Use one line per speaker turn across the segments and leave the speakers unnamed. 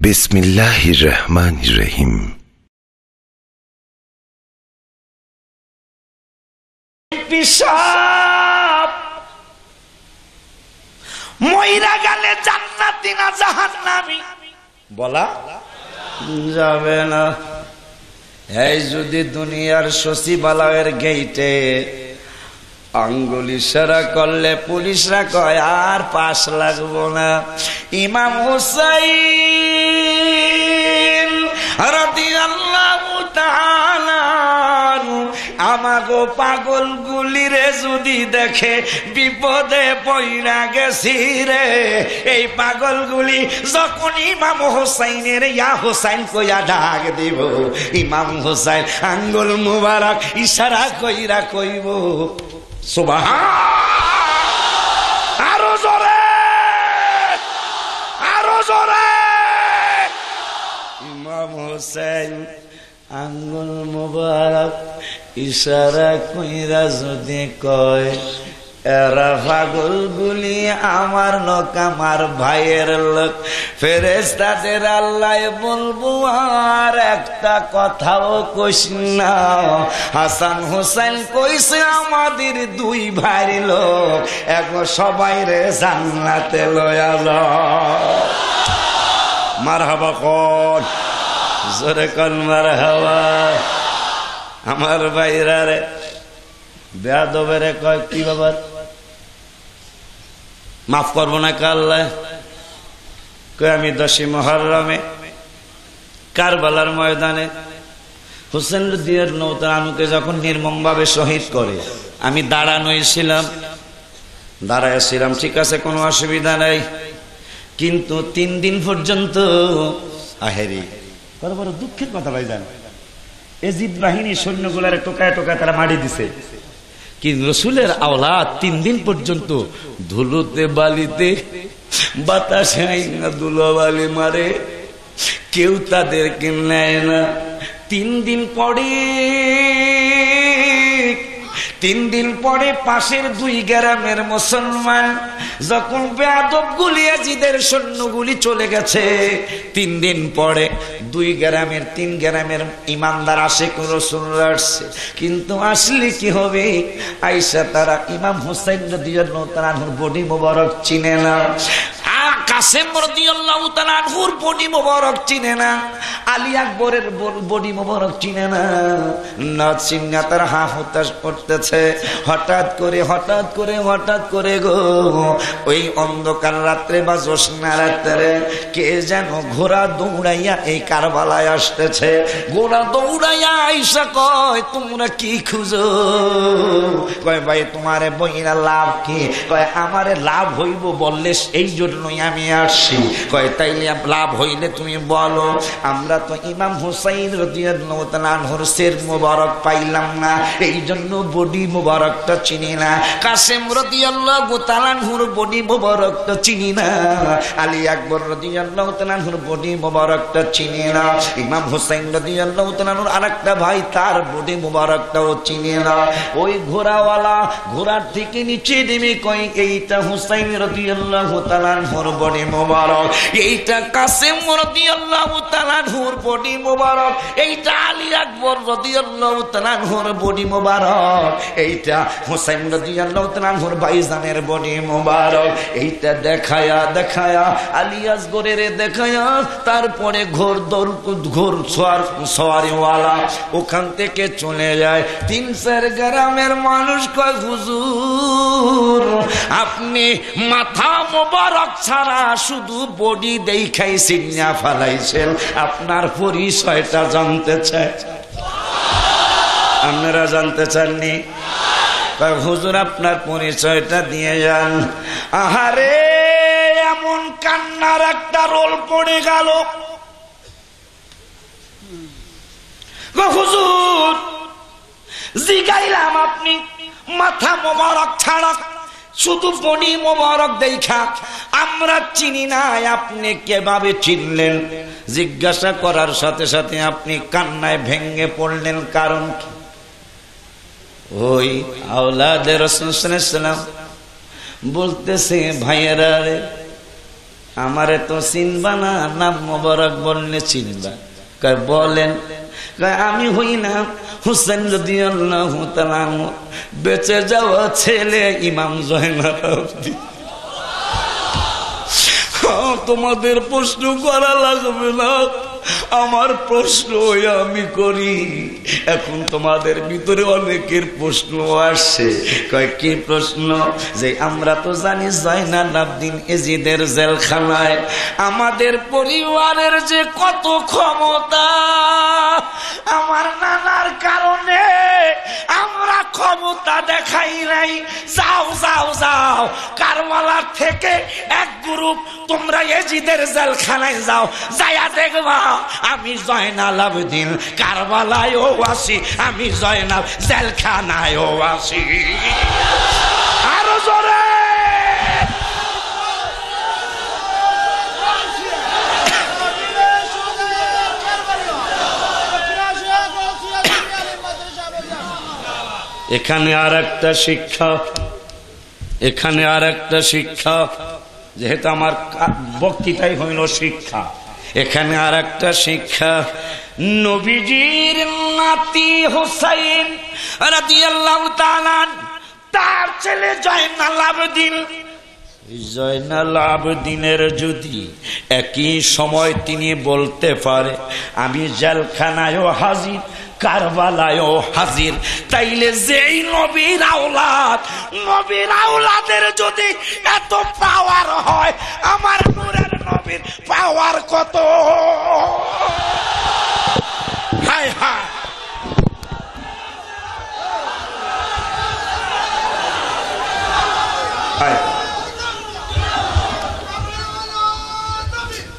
বিসমিল্লাহির রহমানির রহিম।
পিশাব মইরা গেলে জান্নাতি না জাহান্নামী বলা যাবে না। এই যদি দুনিয়ার সচিবালয়ের গেইটে আঙ্গুল ইশারা করলে পুলিশরা কয় আর পাস লাগবো না, ইমাম হুসাইন রাদিয়াল্লাহু তাআলা আমাগো পাগল গুলিরে যদি দেখে বিপদে পইরা গেছি রে, এই পাগল গুলি যখন ইমাম হুসাইনের ইয়া হুসাইন কইয়া ডাক দিব, ইমাম হুসাইন আঙ্গুল মুবারক ইশারা কইরা কইব সুবহান। আরো জোরে, আরো জোরে। ইমাম হুসাইন আঙ্গুল মুবারক ইশারা কইরা যদি কয় এরা পাগল গুলি আমার লোক, আমার ভাইয়ের লোক, ফেরেশতাদের আল্লাহ বলবো আর একটা কথাও কইস না। হাসান হুসাইন কইছে আমাদের দুই ভাইয়ের লোক, এখন সবাই রে জান্নাতে লয়া যাও। মারহাবা কোন জোরে কোন মারহাবা। আমার ভাইরা রে বেয়াদবেরে কয় কি বাবা মাফ করবো না কাল্লা, কই আমি 10 মুহররমে কারবালার ময়দানে হুসেন রাদিয়াল্লাহু তাআলা আনহুকে যখন নির্মমভাবে শহীদ করে আমি দাঁড়ানোই ছিলাম, দাঁড়াইছিলাম, ঠিক আছে কোনো অসুবিধা নাই, কিন্তু 3 দিন পর্যন্ত আহেরি বড় বড় দুঃখের কথা ভাইজান, এজিদ বাহিনী সৈন্যগুলারে টোকায় টোকায় তারা মারি দিছে, কিন্তু রসুলের আওলাদ 3 দিন পর্যন্ত ধুলোতে বালিতে বাতাসে ধুলো বালি মারে, কেউ তাদেরকে নেয় না। 3 দিন পরে পাশের 2 গ্রামের মুসলমান যখন বেয়াদব গুলি ইয়াজিদের সৈন্যগুলি চলে গেছে, 3 দিন পরে 3 গ্রামের ইমানদার আশিক রাসূলুল্লাহ আসছে, কিন্তু আসলে কি হবে, আয়েশা তারা ইমাম হুসাইন রাদিয়াল্লাহু তাআলা আনহুর বডি মোবারক চিনে না, কাসেম রাদিয়াল্লাহু তাআলা আনহুর বডি মোবারক চিনে না, আলী আকবরের বডি মোবারক চিনে না, না চিন্না তার হাহুতাশ করতেছে। হঠাৎ করে গো ওই অন্ধকার রাত্রে বা জ্যোৎস্না রাত্রে কে যেন ঘোড়া দৌড়াইয়া এই কারবালায় আসতেছে, ঘোড়া দৌড়াইয়া আইসা কয় তোমরা কি খুঁজো, কয় ভাই তোমারে বইরা লাভ কি, কয় আমারে লাভ হইব বললে এই জন্যই আমি আসছি, কয় তাইলে লাভ হইলে তুমি বলো। আমরা তো ইমাম হুসাইন রাদিয়াল্লাহু তাআলা আনহুর সির মুবারক পাইলাম না, এই জন্য বডি মুবারকটা চিনি না, কাসেম রাদিয়াল্লাহু তাআলা আনহুর বডি মুবারকটা চিনি না, আলী আকবর রাদিয়াল্লাহু তাআলা আনহুর বডি মুবারকটা চিনি না, ইমাম হুসাইন রাদিয়াল্লাহু তাআলা আনহুর আরেকটা ভাই তার বডি মুবারকটাও চিনি না। ওই ঘোড়াওয়ালা ঘোড়ার থেকে নিচে নেমে কয় এইটা হুসাইন রাদিয়াল্লাহু তাআলা আনহুর বডি মুবারক, এইটা কাসেম রাদিয়াল্লাহু তাআলা আনহুর বডি মুবারক, এইটা আলী আকবর রাদিয়াল্লাহু তাআলা আনহুর বডি মুবারক, এইটা হুসাইন রাদিয়াল্লাহু তাআলা আনহুর ভাইজানের বডি মুবারক। এইটা দেখায়া আলী আসগরের দেখায়া তারপরে ঘোর সওয়ারিওয়ালা ওখান থেকে চলে যায়। 3-4 গ্রামের মানুষ কয় হুজুর আপনি মাথা মোবারক ছাড়া শুধু বডি দেখাই চিন্না ফেলাইছেন, আপনার পরিচয়টা জানতে চায়। আপনারা জানতে চাননি? হুজুর আপনার পরিচয়টা দিয়ে যান। আহারে এমন কান্নার একটা রোল পড়ে গেল, হুজুর জিগাইলাম আপনি মাথা মোবারক ছাড়া শুধু বডি মোবারক দেখা আমরা চিনি না, আপনি কিভাবে চিনলেন? জিজ্ঞাসা করার সাথে সাথে আপনি কান্নায় ভেঙে পড়লেন, কারণ কি? ওই আওলাদে রাসূল সাল্লাল্লাহু আলাইহি ওয়াসাল্লাম বলতেছে ভাইয়েরা রে আমারে তো চিনবা না, নাম মোবারক বললে চিনবা। কয় বলেন। কয় আমি হই না হুসেন রাদিয়াল্লাহু তাআলা আনহু বেঁচে যাওয়া ছেলে ইমাম জয়নাল আবেদিন। তোমাদের প্রশ্ন করা লাগবে না, আমার প্রশ্ন আমি করি। এখন তোমাদের ভিতরে অনেকের প্রশ্ন আসছে। কয় কি প্রশ্ন? যে আমরা তো জানি জয়নাল আবেদিন এজিদের জেলখানায়, আমাদের পরিবারের যে কত ক্ষমতা, আমার নানার কারণে আমরা ক্ষমতা দেখাই নাই। যাও যাও যাও, কারবালার থেকে এক গ্রুপ তোমরা এজিদের জেলখানায় যাও, যাইয়া দেখবা আমি জয়নাল আবেদিন কারবালায়ও আসি, আমি জয়নাল জেলখানায়ও আসি। আরো জোরে। এখানে আর একটা শিক্ষা, এখানে আর একটা শিক্ষা, যেহেতু আমার বক্তৃতাই হইল শিক্ষা, এখানে আর একটা শিক্ষা। নবীজির নাতি হুসাইন রাদিয়াল্লাহু তাআলা তার ছেলে জয়নাল আবেদিন, জয়নাল আবেদিনের যদি একই সময় তিনি বলতে পারে আমি জেলখানায়ও হাজির, কারবালায়ও হাজির, তাইলে যেই নবীর আওলাদ, নবীর আওলাদের যদি এত পাওয়ার হয়, আমার নূরের নবীর পাওয়ার কত? হায় হায়।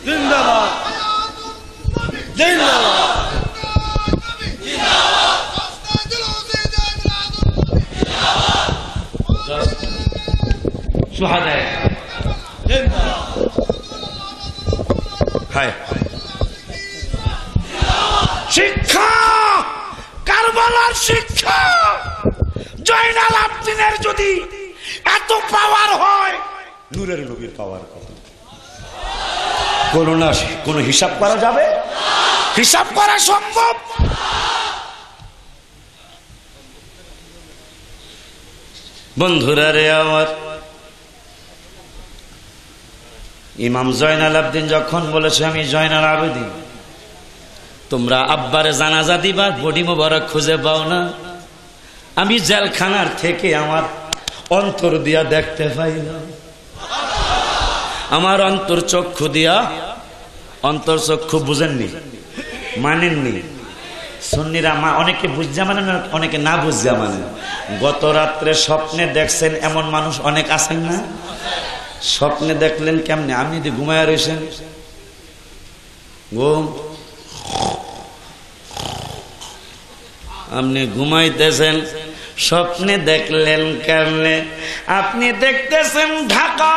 জিন্দাবাদ জিন্দাবাদ।
শিক্ষা, কারবালার শিক্ষা, জয়নাল আবেদিনের যদি এত পাওয়ার হয়, নূরের নবীর পাওয়ার কত? কোন হিসাব করা যাবে? হিসাব করা সম্ভব? বন্ধুরা রে আমার, ইমাম জয়নাল আবেদিন যখন বলেছে আমি জয়নাল আবেদিন, তোমরা আব্বারে জানাজা দিবা, বডি মোবারক খুঁজে পাও না, আমি জেলখানার থেকে আমার অন্তর দিয়া দেখতে পাইলাম, আমার অন্তর চক্ষু দিয়া, অন্তর চক্ষু বুঝেননি, মানেননি। সুন্নিরা অনেকে বুঝা মানেন, অনেকে না বুঝা মানেন। গত রাত্রে স্বপ্নে দেখছেন এমন মানুষ অনেক আছেন না? স্বপ্নে দেখলেন কেমনে? আপনি যদি ঘুমায় রয়েছেন, ঘুম, আপনি ঘুমাইতেছেন, স্বপ্নে দেখলেন কেমনে? আপনি দেখতেছেন ঢাকা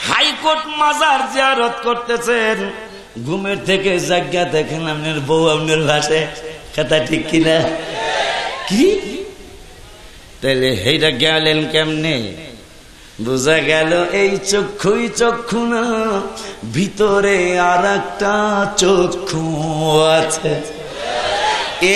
হাইকোর্ট মাজার জিয়ারত করতেছেন, ঘুমের থেকে জায়গা দেখেন আপনার বউ আপনার ভাষে, কথা ঠিক কিনা? কি তাহলে সেইটা গেলেন কেমনে? বোঝা গেল এই চক্ষুই চক্ষু না, ভিতরে আর একটা চক্ষু আছে।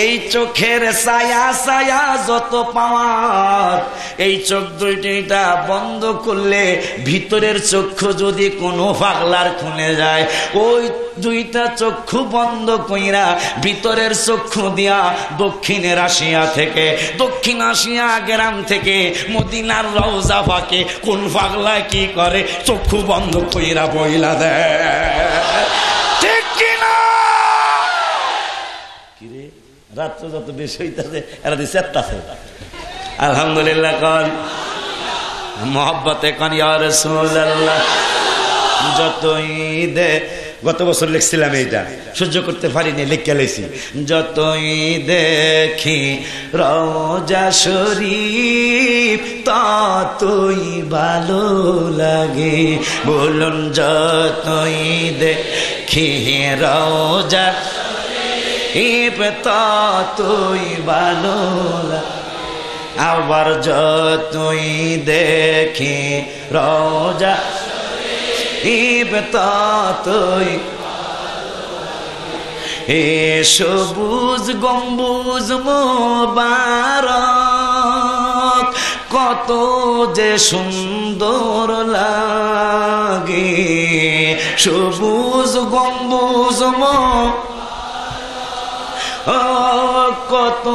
এই চোখের ছায়া ছায়া যত পাওয়ার, এই চোখ দুইটা বন্ধ করলে ভিতরের চক্ষু যদি কোনো পাগলার খুলে যায়, ওই দুইটা চক্ষু বন্ধ কইরা ভিতরের চক্ষু দিয়া দক্ষিণের আসিয়া থেকে, দক্ষিণ আসিয়া গ্রাম থেকে মদিনার রওজা পাকে কোন পাগলা কি করে? চক্ষু বন্ধ কইরা বইলা দেয়, ঠিক কিনা? কিরে রাত্র যত বেশি হইতেছে এরা দিয়ে চেপতাছে। আলহামদুলিল্লাহ কন, মোহাব্বতে কন ইয়া রাসূলুল্লাহ। যতই দে, গত বছর লিখছিলাম এইটা, সহ্য করতে পারিনি, লিখে লেছি। যতই দেখি রওজা শরীফ ততই ভালো লাগে, বলুন যতই দেখি রওজা ততই ভালো লাগে, আবার যতই দেখি রওজা ততই এ সবুজ গম্বুজ মোবারক কত যে সুন্দর লাগে সবুজ গম্বুজ কত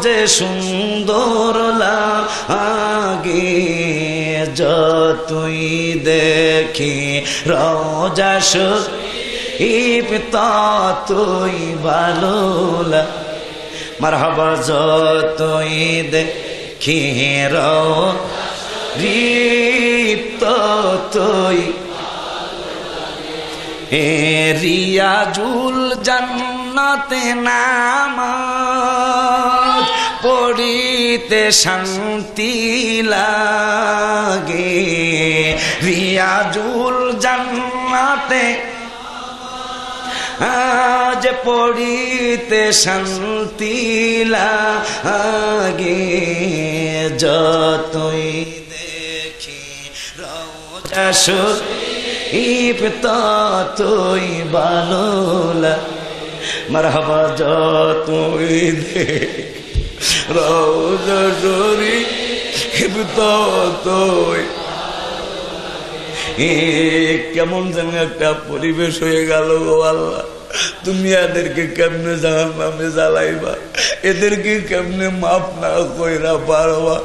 যে সুন্দর লাগে যতই দেখি রওজা শরীফ ততই ভালো লাগে মারহাবা যতই দেখি রওজা শরীফ ততই রিয়াজুল জান্নাতে নামাজ পড়িতে শান্তি লাগে রিয়াজুল জান্নাতে আজ পড়িতে শান্তি লাগে যতই দেখি রওজা শরীফ ততই ভালো লাগে মারহাবা যতই দেখি রওজা শরীফ ততই কেমন যেন একটা পরিবেশ হয়ে গেল গো আল্লাহ তুমি এদেরকে কেমনে জাহান্নামে জ্বালাইবা এদেরকে কেমনে মাফ না কইরা পারবা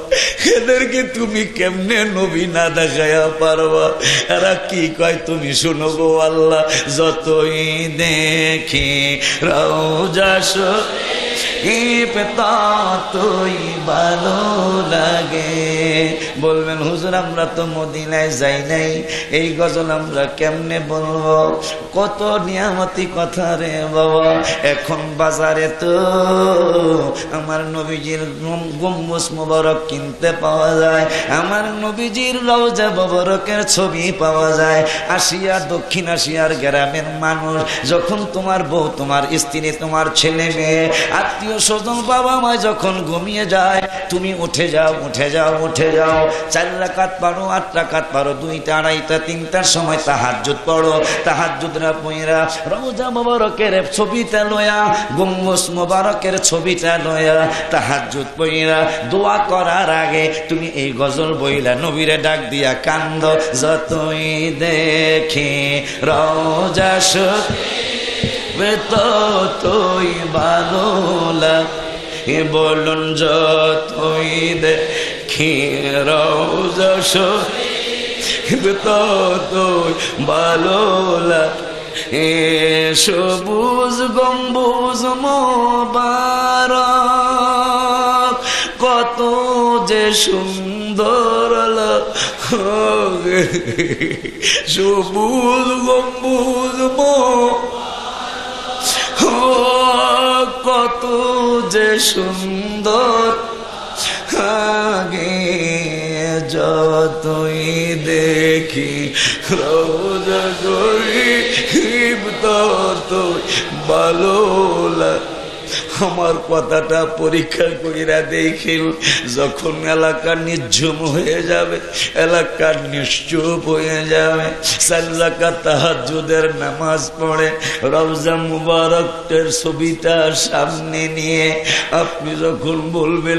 এদেরকে তুমি কেমনে নবী না দেখাইয়া পারবা এরা কি কয় তুমি শুনো গো আল্লাহ যতই দেখি রওজা শরীফ ততই ভালো লাগে বলবেন হুজুর আমরা তো মদিনায় যাই নাই এই গজল আমরা কেমনে বলবো কত নিয়ামতি কথা রে বাবা এখন বাজারে তো আমার নবীজির গম্বুজ মোবারক কিনতে পাওয়া যায় আমার নবীজির রওজা মোবারকের ছবি পাওয়া যায় আসিয়া দক্ষিণ আসিয়ার গ্রামের মানুষ যখন তোমার বউ তোমার স্ত্রী তোমার ছেলে মেয়ে আত্মীয় স্বজন বাবা মা যখন ঘুমিয়ে যায় তুমি উঠে যাও 4 রাকাত পড়ো 8 রাকাত পড়ো 2টা 2:30টা 3টার সময় তাহাজ্জুদ পড়ো তাহাজ্জুদরা পয়রা রওজা মোবারকের ছবিটা লয়া গম্বুজ মোবারকের ছবিটা লয়া তাহাজ্জুদ পয়রা দোয়া করার আগে তুমি এই গজল বইলা নবীরে ডাক দিয়া কান্দ যতই দেখি রওজা শরীফ ততই ভালো লাগে বলুন যতই দেখি রওজা শরীফ ততই ভালো লাগে সবুজ গম্বুজ মোবারক কত যে সুন্দর লাগে সবুজ গম্বুজ কত যে সুন্দর লাগে যতই দেখি রওজা শরীফ ততই ভালো লাগে আমার কথাটা পরীক্ষা কইরা দেখিল যখন এলাকা নিঝুম হয়ে যাবে এলাকা নিশ্চুপ হয়ে যাবে 4 রাকাত তাহাজ্জুদের নামাজ পড়ে রওজা মুবারকের ছবিটা সামনে নিয়ে আপনি যখন বলবেন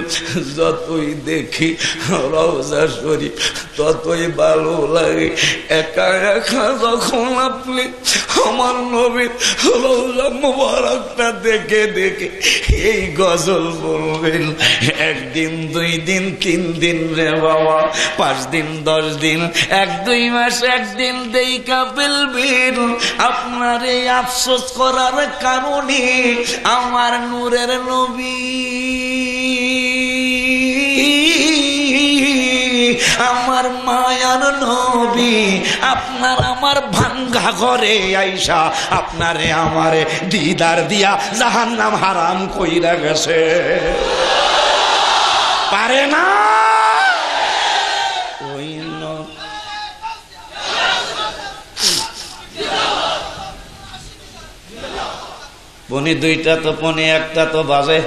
যতই দেখি রওজা শরীফ ততই ভালো লাগে একা একা যখন আপনি আমার নবীর রওজা মুবারকটা দেখে দেখে এই গজল বলবেন 1 দিন 2 দিন 3 দিন রে বাবা 5 দিন 10 দিন 1-2 মাস 1 দিন দেইকা ফেলবেন আপনার এই আফসোস করার কারণে আমার নূরের নবী আমার মায়ার নবী আপনার আমার ভাঙ্গা ঘরে আইসা আপনারে আমারে দিদার দিয়া জাহান্নাম হারাম কইরা গেছে পারে না ওই বনি 2টা তো পনে 1টা তো বাজে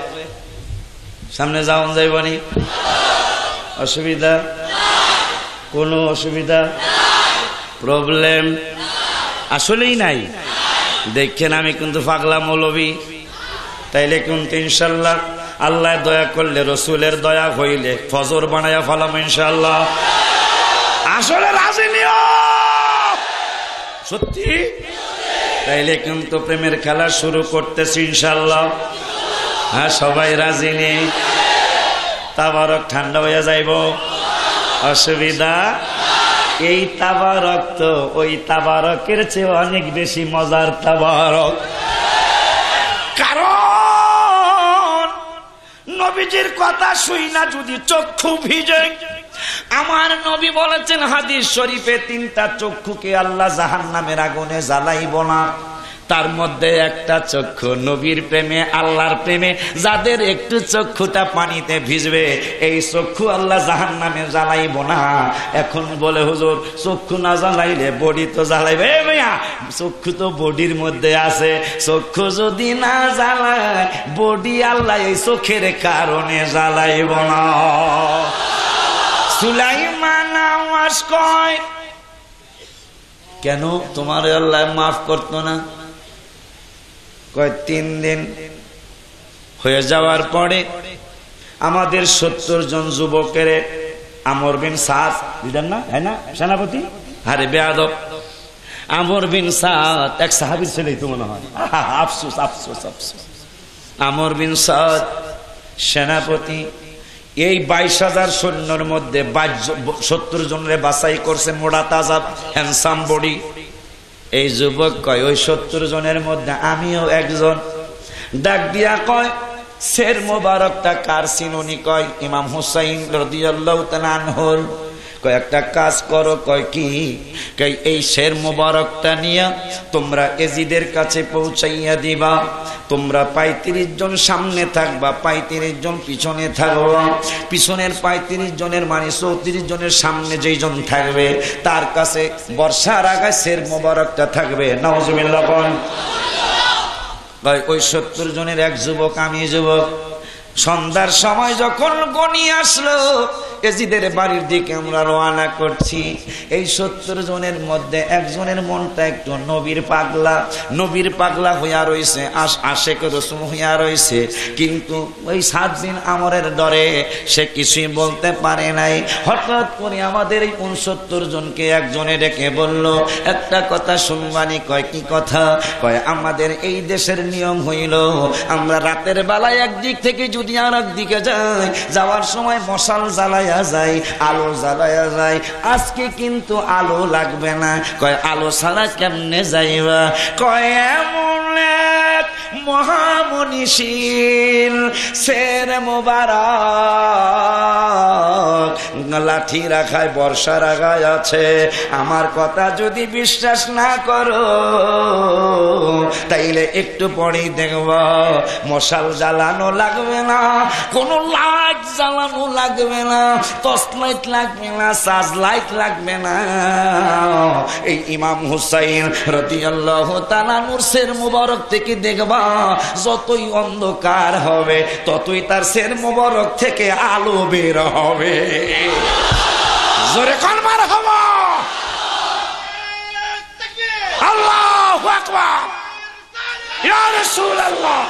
সামনে যাওন যাইবানি অসুবিধা কোনো অসুবিধা প্রবলেম আসলেই নাই। দেখেন আমি কিন্তু পাগলা মৌলবী, তাইলে কিন্তু ইনশাল্লাহ আল্লাহ দয়া করলে, রসুলের দয়া হইলে ফজর বানায়া ফেলাম ইনশাল্লাহ। আসলে রাজি নিও সত্যি, তাইলে কিন্তু প্রেমের খেলা শুরু করতেছি ইনশাল্লাহ। হ্যাঁ, সবাই রাজি নেই? তাবারক ঠান্ডা হয়ে যাইব, অসুবিধা। এই তাবারক তো ওই তাবারকের চেয়ে অনেক বেশি মজার তাবারক, কারণ নবীজির কথা শুই না যদি চক্ষু ভিজে। আমার নবী বলেছেন হাদিস শরীফে, 3টা চক্ষুকে আল্লাহ জাহান্নামের আগুনে জ্বালাইব না। তার মধ্যে একটা চক্ষু নবীর প্রেমে, আল্লাহর প্রেমে যাদের একটু চক্ষুটা পানিতে ভিজবে, এই চক্ষু আল্লাহ জাহান্নামে জ্বালাইব না। এখন বলে হুজুর চক্ষু না জ্বালাইলে বডি তো জ্বালাইবে। ভাইয়া, চক্ষু তো বডির মধ্যে আছে, চক্ষু যদি না জ্বালায় বডি আল্লাহ এই চোখের কারণে জ্বালাইব না। সুলাইমান আওয়াজ কয়, কেন তোমার আল্লাহ মাফ করতো না? কয় 3 দিন হয়ে যাওয়ার পরে আমাদের 70 জন যুবকের আমর বিন সাদ দিলেন না, হ্যাঁ না সেনাপতি? আরে বেয়াদব, আমর বিন সাদ এক সাহাবীর ছেলেই তো মনে হয়। আফসোস আফসোস আফসোস। আমর বিন সাদ সেনাপতি, এই 22,000 সৈন্যের মধ্যে 70 জনের বাছাই করছে, মোড়া তাজা হ্যান্ডসাম বডি। এই যুবক কয় ওই 70 জনের মধ্যে আমিও একজন। ডাক দিয়া কয়, শের মোবারকটা কার চিনুনি? কয় ইমাম হুসাইন রাদিয়াল্লাহু তাআলা আনহুর। কয় একটা কাজ করো। কয় কি? কয় এই শের মোবারকটা নিয়ে তোমরা এজিদের কাছে পৌঁছাইয়া দিবা। তোমরা 35 জন সামনে থাকবা, 35 জন পিছনে থাকবা। পিছনের 35 জনের মানে 34 জনের সামনে যেই জন থাকবে তার কাছে বর্ষার আগে শের মোবারকটা থাকবে। নাউজুবিল্লাহ। ওই 70 জনের এক যুবক, আমি যুবক। সন্ধ্যার সময় যখন গনি আসলো, এজিদের বাড়ির দিকে আমরা রওনা করছি। এই 70 জনের মধ্যে একজনের মনটা একটু নবীর পাগলা হইয়া রয়েছে, আশেক রসুল হইয়া রয়েছে। কিন্তু ওই 7 দিন আমরের ডরে সে কিছুই বলতে পারে নাই। হঠাৎ করে আমাদের এই 69 জনকে একজনে ডেকে বলল, একটা কথা শুনবানি? কয় কি কথা? কয় আমাদের এই দেশের নিয়ম হইল আমরা রাতের বেলায় একদিক থেকে যদি আর একদিকে যাই, যাওয়ার সময় মশাল জ্বালাইয়া যায়, আলো জ্বালাইয়া যায়। আজকে কিন্তু আলো লাগবে না। কয় আলো ছাড়া কেমনে যাইবা? কয় এমন এক মহামনীষীর শের মোবারক লাঠি রাখায় বর্ষা রাখায় আছে। আমার কথা যদি বিশ্বাস না করো তাইলে একটু পরেই দেখব মশাল জ্বালানো লাগবে না, কোনো লাইট জ্বালানো লাগবে না, টর্চ লাইট লাগবে না, সার্চ লাইট লাগবে না। এই ইমাম হুসাইন রাদিয়াল্লাহু তাআলা নূর শের মোবারক থেকে দেখবা যতই অন্ধকার হবে ততই তার শের মোবারক থেকে আলো বের হবে। জোরে কোন মারহাবা, আল্লাহু আকবার, ইয়া রাসূলুল্লাহ,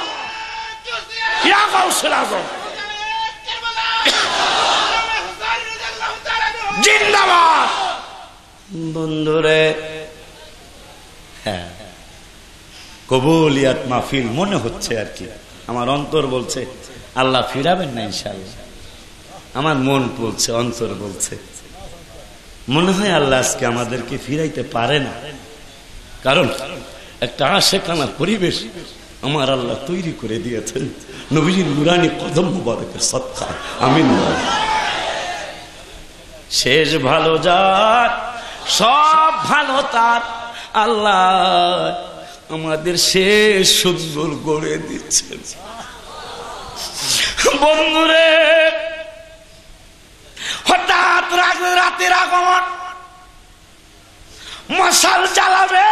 ইয়া গাউসুল আযম, জিন্দাবাদ। বন্ধুরে, হ্যাঁ কবুলিয়াত মাহফিল মনে হচ্ছে আর কি। আমার অন্তর বলছে আল্লাহ ফিরাবেন না ইনশাআল্লাহ। আমার মন বলছে, অন্তর বলছে মনে হয় আল্লাহ আজকে আমাদেরকে ফিরাইতে পারে না, কারণ একটা আশেকানা পরিবেশ আমার আল্লাহ তৈরি করে দিয়েছেন নবীজির নুরানি কদম মুবারকের সদকা। আমিন। শেষ ভালো যার, সব ভালো তার। আল্লাহ আমাদের শেষ সুন্দর গড়ে দিচ্ছেন। বন্ধুরে, হঠাৎ রাতের আগমন, মশাল জ্বালাবে।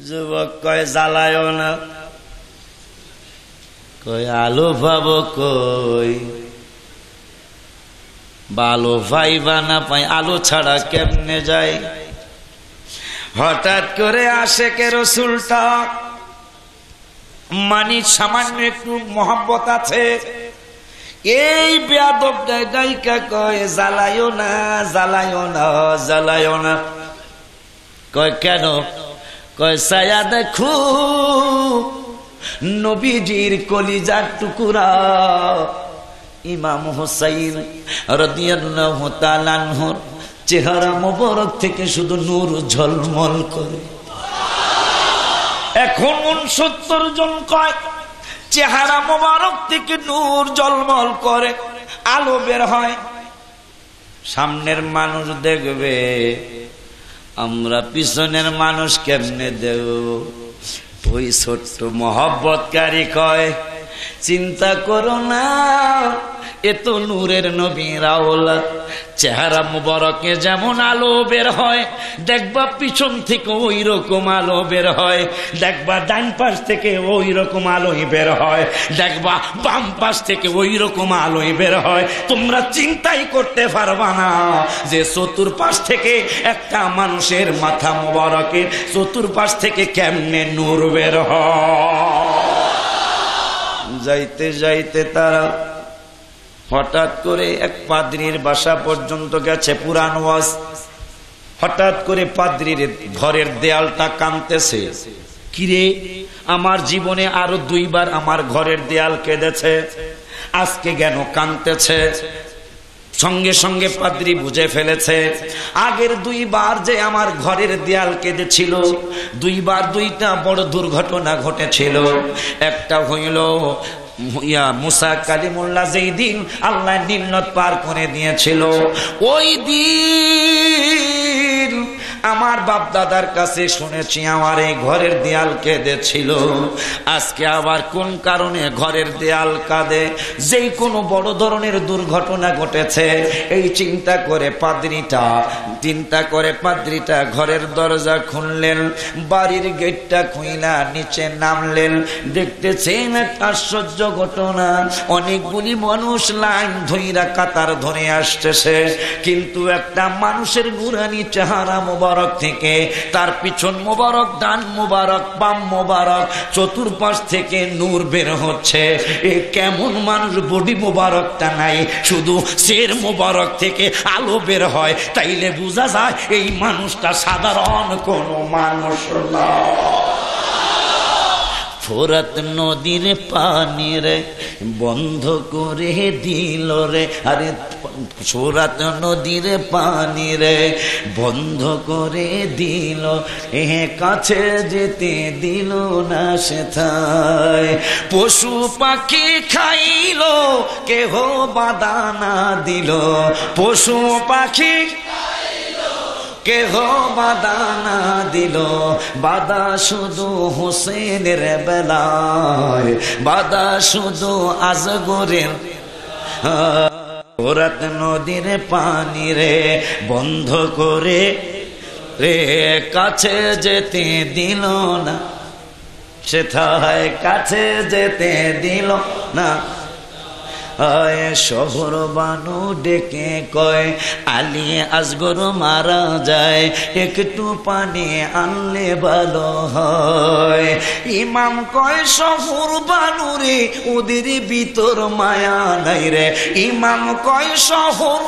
যুবক কয় জ্বালায় না। কয় আলো পাবো কই? ভালো ভাইবা না পাই আলো ছাড়া কেমনে যায়। হঠাৎ করে আশেকে রসুলটা মানি সামান্য একটু মহব্বত আছে, এই বেয়াদব ডাইকা কয় জ্বালায়ও না জ্বালায়ও না জ্বালায়ও না। কয় কেন? কয় ছায়া দেখো নবীজির কলিজার টুকুরা ইমাম হুসাইন রাদিয়াল্লাহু তাআলা আনহুর চেহারা মোবারক থেকে শুধু নূর ঝলমল করে। এখন 69 জন কয় চেহারা মোবারক থেকে নূর ঝলমল করে, আলো বের হয়। সামনের মানুষ দেখবে, আমরা পিছনের মানুষ কেমনে দেব? ওই ছোট্ট মহব্বতকারী কয় চিন্তা করো না, এত নূরের নবীর আওলাদ, চেহারা মুবারকে যেমন আলো বের হয় দেখবা পিছন থেকে ওই রকম আলো বের হয়, দেখবা ডান পাশ থেকে ওই রকম আলোই বের হয়, দেখবা বাম পাশ থেকে ওই রকম আলোই বের হয়। তোমরা চিন্তাই করতে পারবা না যে চতুর্পাশ থেকে একটা মানুষের মাথা মুবারকের চতুর্পাশ থেকে কেমনে নূর বের হয়। যাইতে যাইতে তারা হঠাৎ করে এক পাদ্রীর বাসা পর্যন্ত গেছে, পুরান ওয়াজ। হঠাৎ করে পাদ্রীর ঘরের দেয়ালটা কাঁদতেছে। কিরে, আমার জীবনে আরো 2 বার আমার ঘরের দেয়াল কেঁদেছে, আজকে কেন কাঁদতেছে? সঙ্গে সঙ্গে পাদ্রী বুঝে ফেলেছে, আগের 2 বার যে আমার ঘরের দেয়াল কেঁদেছিল, 2 বার 2টা বড় দুর্ঘটনা ঘটেছিল। একটা হইল মুসা কালিমুল্লাহ যেই দিন আল্লাহ নীলনদ পার করে দিয়েছিল, ওই দিন আমার বাপ দাদার কাছে শুনেছি আমার এই ঘরের দেয়াল কেঁদেছিল। আজকে আবার কোন কারণে ঘরের দেয়াল কাঁদে? যেই কোনো বড় ধরনের দুর্ঘটনা ঘটেছে, এই চিন্তা করে পাদ্রীটা ঘরের দরজা খুললেন, বাড়ির গেটটা খুইলা নিচে নামলেন। দেখতেছেন এক আশ্চর্য ঘটনা, অনেকগুলি মানুষ লাইন ধইরা কাতার ধরে আসতেছে, কিন্তু একটা মানুষের নুরানি চেহারা মোবারক থেকে, তার পিছন মোবারক, ডান মোবারক, বাম মোবারক, চতুর্পাশ থেকে নূর বের হচ্ছে। এ কেমন মানুষ? বডি মোবারকটা নাই, শুধু শের মোবারক থেকে আলো বের হয়। তাইলে বোঝা যায় এই মানুষটা সাধারণ কোনো মানুষ না। ফোরাত নদীর পানি রে বন্ধ করে দিল রে, আরে ফোরাত নদীর পানি রে বন্ধ করে দিল, কাছে যেতে দিল না সেথায়। পশু পাখি খাইল কেহ বাধা না দিল, পশু পাখি কেহ বাধা না দিল, বাধা শুধু হোসেনের বেলায়, বাধা শুধু আজগরের। ফোরাত নদীর পানি রে বন্ধ করে রে কাছে যেতে দিল না সেথায়, কাছে যেতে দিল না। শহর বানু ডেকে কয় আলী আসগর মারা যায়, একটু পানি আনলে ভালো হয়। ইমাম কয় শহর বানু রে ওদের ভিতর মায়া নাই রে, ইমাম কয় শহর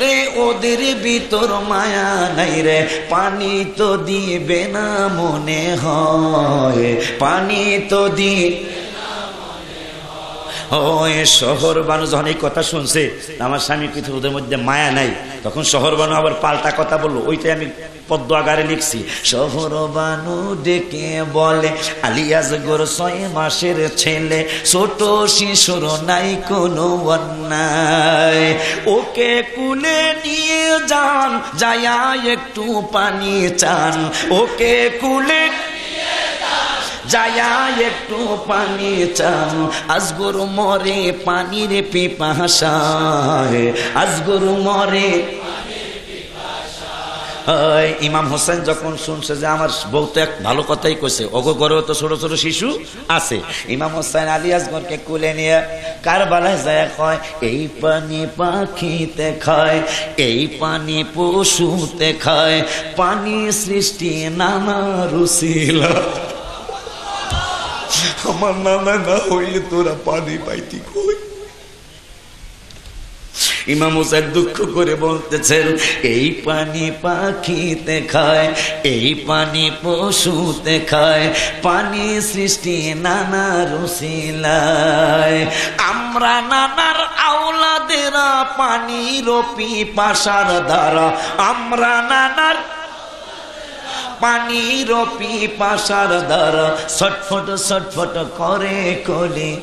রে ওদের ভিতর মায়া নাই রে, পানি তো দিবে না মনে হয়, পানি তো দিয়ে। শহর বানু যখন এই কথা শুনছে, আমার স্বামী কিন্তু ওদের মধ্যে মায়া নাই, তখন শহর বানু আবার পাল্টা কথা বললো, ওইটাই আমি পদ্ম আগারে লিখছি। শহর বানু ডেকে বলে আলী আসগর 6 মাসের ছেলে, ছোট শিশুর নাই কোনো অন্যায়, ওকে কুলে নিয়ে যান, যায়া একটু পানি চান, ওকে কুলে যায়া একটু পানি চান, আসগর মরে পানির পিপাসায়, আসগর মরে ইমাম হোসেন যখন শুনছে যে আমার বউ তো এক ভালো কথাই কইছে, ওগো ঘরেও তো ছোট ছোট শিশু আছে, ইমাম হোসেন আলী আসগরকে কুলে নিয়ে কারবালায় যায় কয়, এই পানি পাখিতে খায়, এই পানি পশুতে খায়, পানি সৃষ্টি নানা রুসিলা। আমার নানা না হইলে তোরা পানি পাইতি কই? ইমাম হোসেন দুঃখ করে বলতেছেন, এই পানি পাখিতে খায়, এই পানি পশুতে খায়, পানি সৃষ্টি নানা রুসিলায়। আমরা নানার আওলাদেরা পানির পিপাসার দ্বারা, আমরা নানার পানির পিপাসার দ্বারা ছটফট ছটফট করে কলি।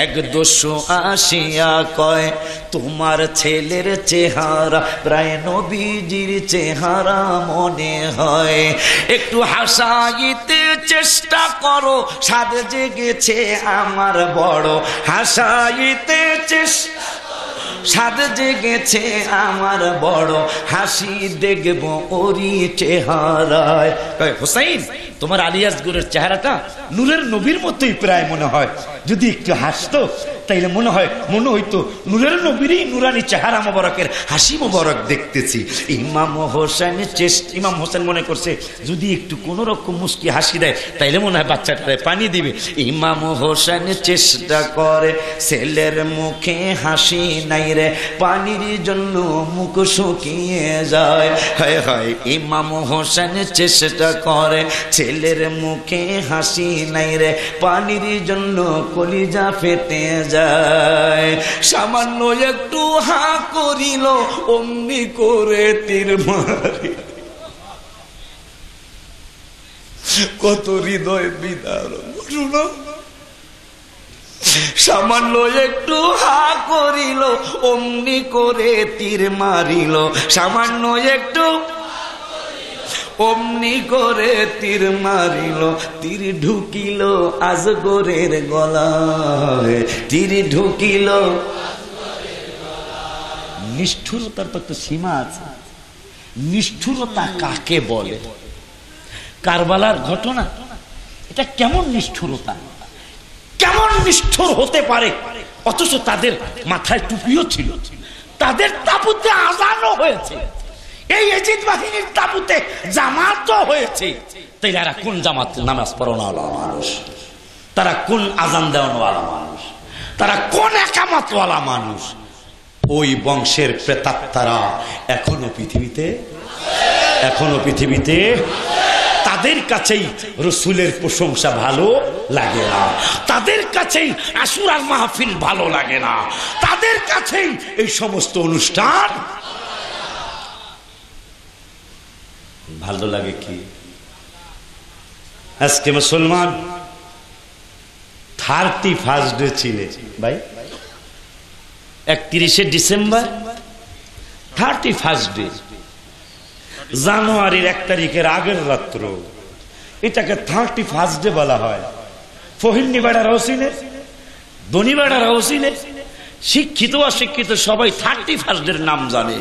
এক দস্যু আসিয়া কয়, তোমার ছেলের চেহারা প্রায় নবীজির চেহারা মনে হয়, একটু হাসাইতে চেষ্টা করো, সাদ জেগেছে আমার বড়, হাসাইতে চেষ্টা সাদ জেগেছে আমার বড়, হাসি দেখব ওরি চেহারায়। হোসাইন, তোমার আলী আসগরের চেহারাটা নূরের নবীর মতোই প্রায় মনে হয়, যদি একটু হাসতো তাইলে মনে হইতো নূরের নবীরই নুরানি চেহারা মোবারকের হাসি মোবারক দেখতেছি। ইমাম হোসেন মনে করছে যদি একটু কোন রকম মুস্কি হাসি দেয় তাইলে মনে হয় বাচ্চাটারে পানি দিবে। ইমাম হোসেন চেষ্টা করে, ছেলের মুখে হাসি নাই রে, পানির জন্য মুখ শুকিয়ে যায়। হায় হায়, ইমাম হোসেন চেষ্টা করে, ছেলের মুখে হাসি নাই রে, পানির জন্য কলিজা ফেটে যায়। সামান্য একটু হা করিল, অমনি করে তীর মারি। কত হৃদয় বিদারণ ঘটনা। সামান্য একটু হা করিল, অমনি করে তীর মারিল, সামান্য একটু অমনি করে তীর মারিল, তীর ঢুকিল আজগরের গলায়, তীর ঢুকিল। নিষ্ঠুরতার তো একটা সীমা আছে। নিষ্ঠুরতা কাকে বলে? কারবালার ঘটনা, এটা কেমন নিষ্ঠুরতা, কেমন নিষ্ঠুর হতে পারে? অথচ তাদের মাথায় টুপিও ছিল, তাদের তাবুতে আজানও হয়েছে, এই এজিদ বাহিনীর তাবুতে জামাতও হয়েছে। তাই এরা কোন জামাত নামাজ পড়ানোওয়ালা মানুষ? তারা কোন আজান দেওয়ানোওয়ালা মানুষ? তারা কোন একামতওয়ালা মানুষ? ওই বংশের প্রেতাত্মারা এখনো পৃথিবীতে তাদের কাছেই রসুলের প্রশংসা ভালো লাগে না, তাদের কাছেই আশুরার মাহফিল ভালো লাগে না, তাদের কাছেই এই সমস্ত অনুষ্ঠান ভালো লাগে। কি আজকে মুসলমান 31 ডে চিনে ভাই, 31শে ডিসেম্বর 31 ডে, জানুয়ারির 1 তারিখের আগের রাত্র, এটাকে 31 ডে বলা হয়। ফহিন্নি বেড়ারাও চিনে, ধনী বেড়ারাও চিনে, শিক্ষিত অশিক্ষিত সবাই 31 ডের নাম জানে।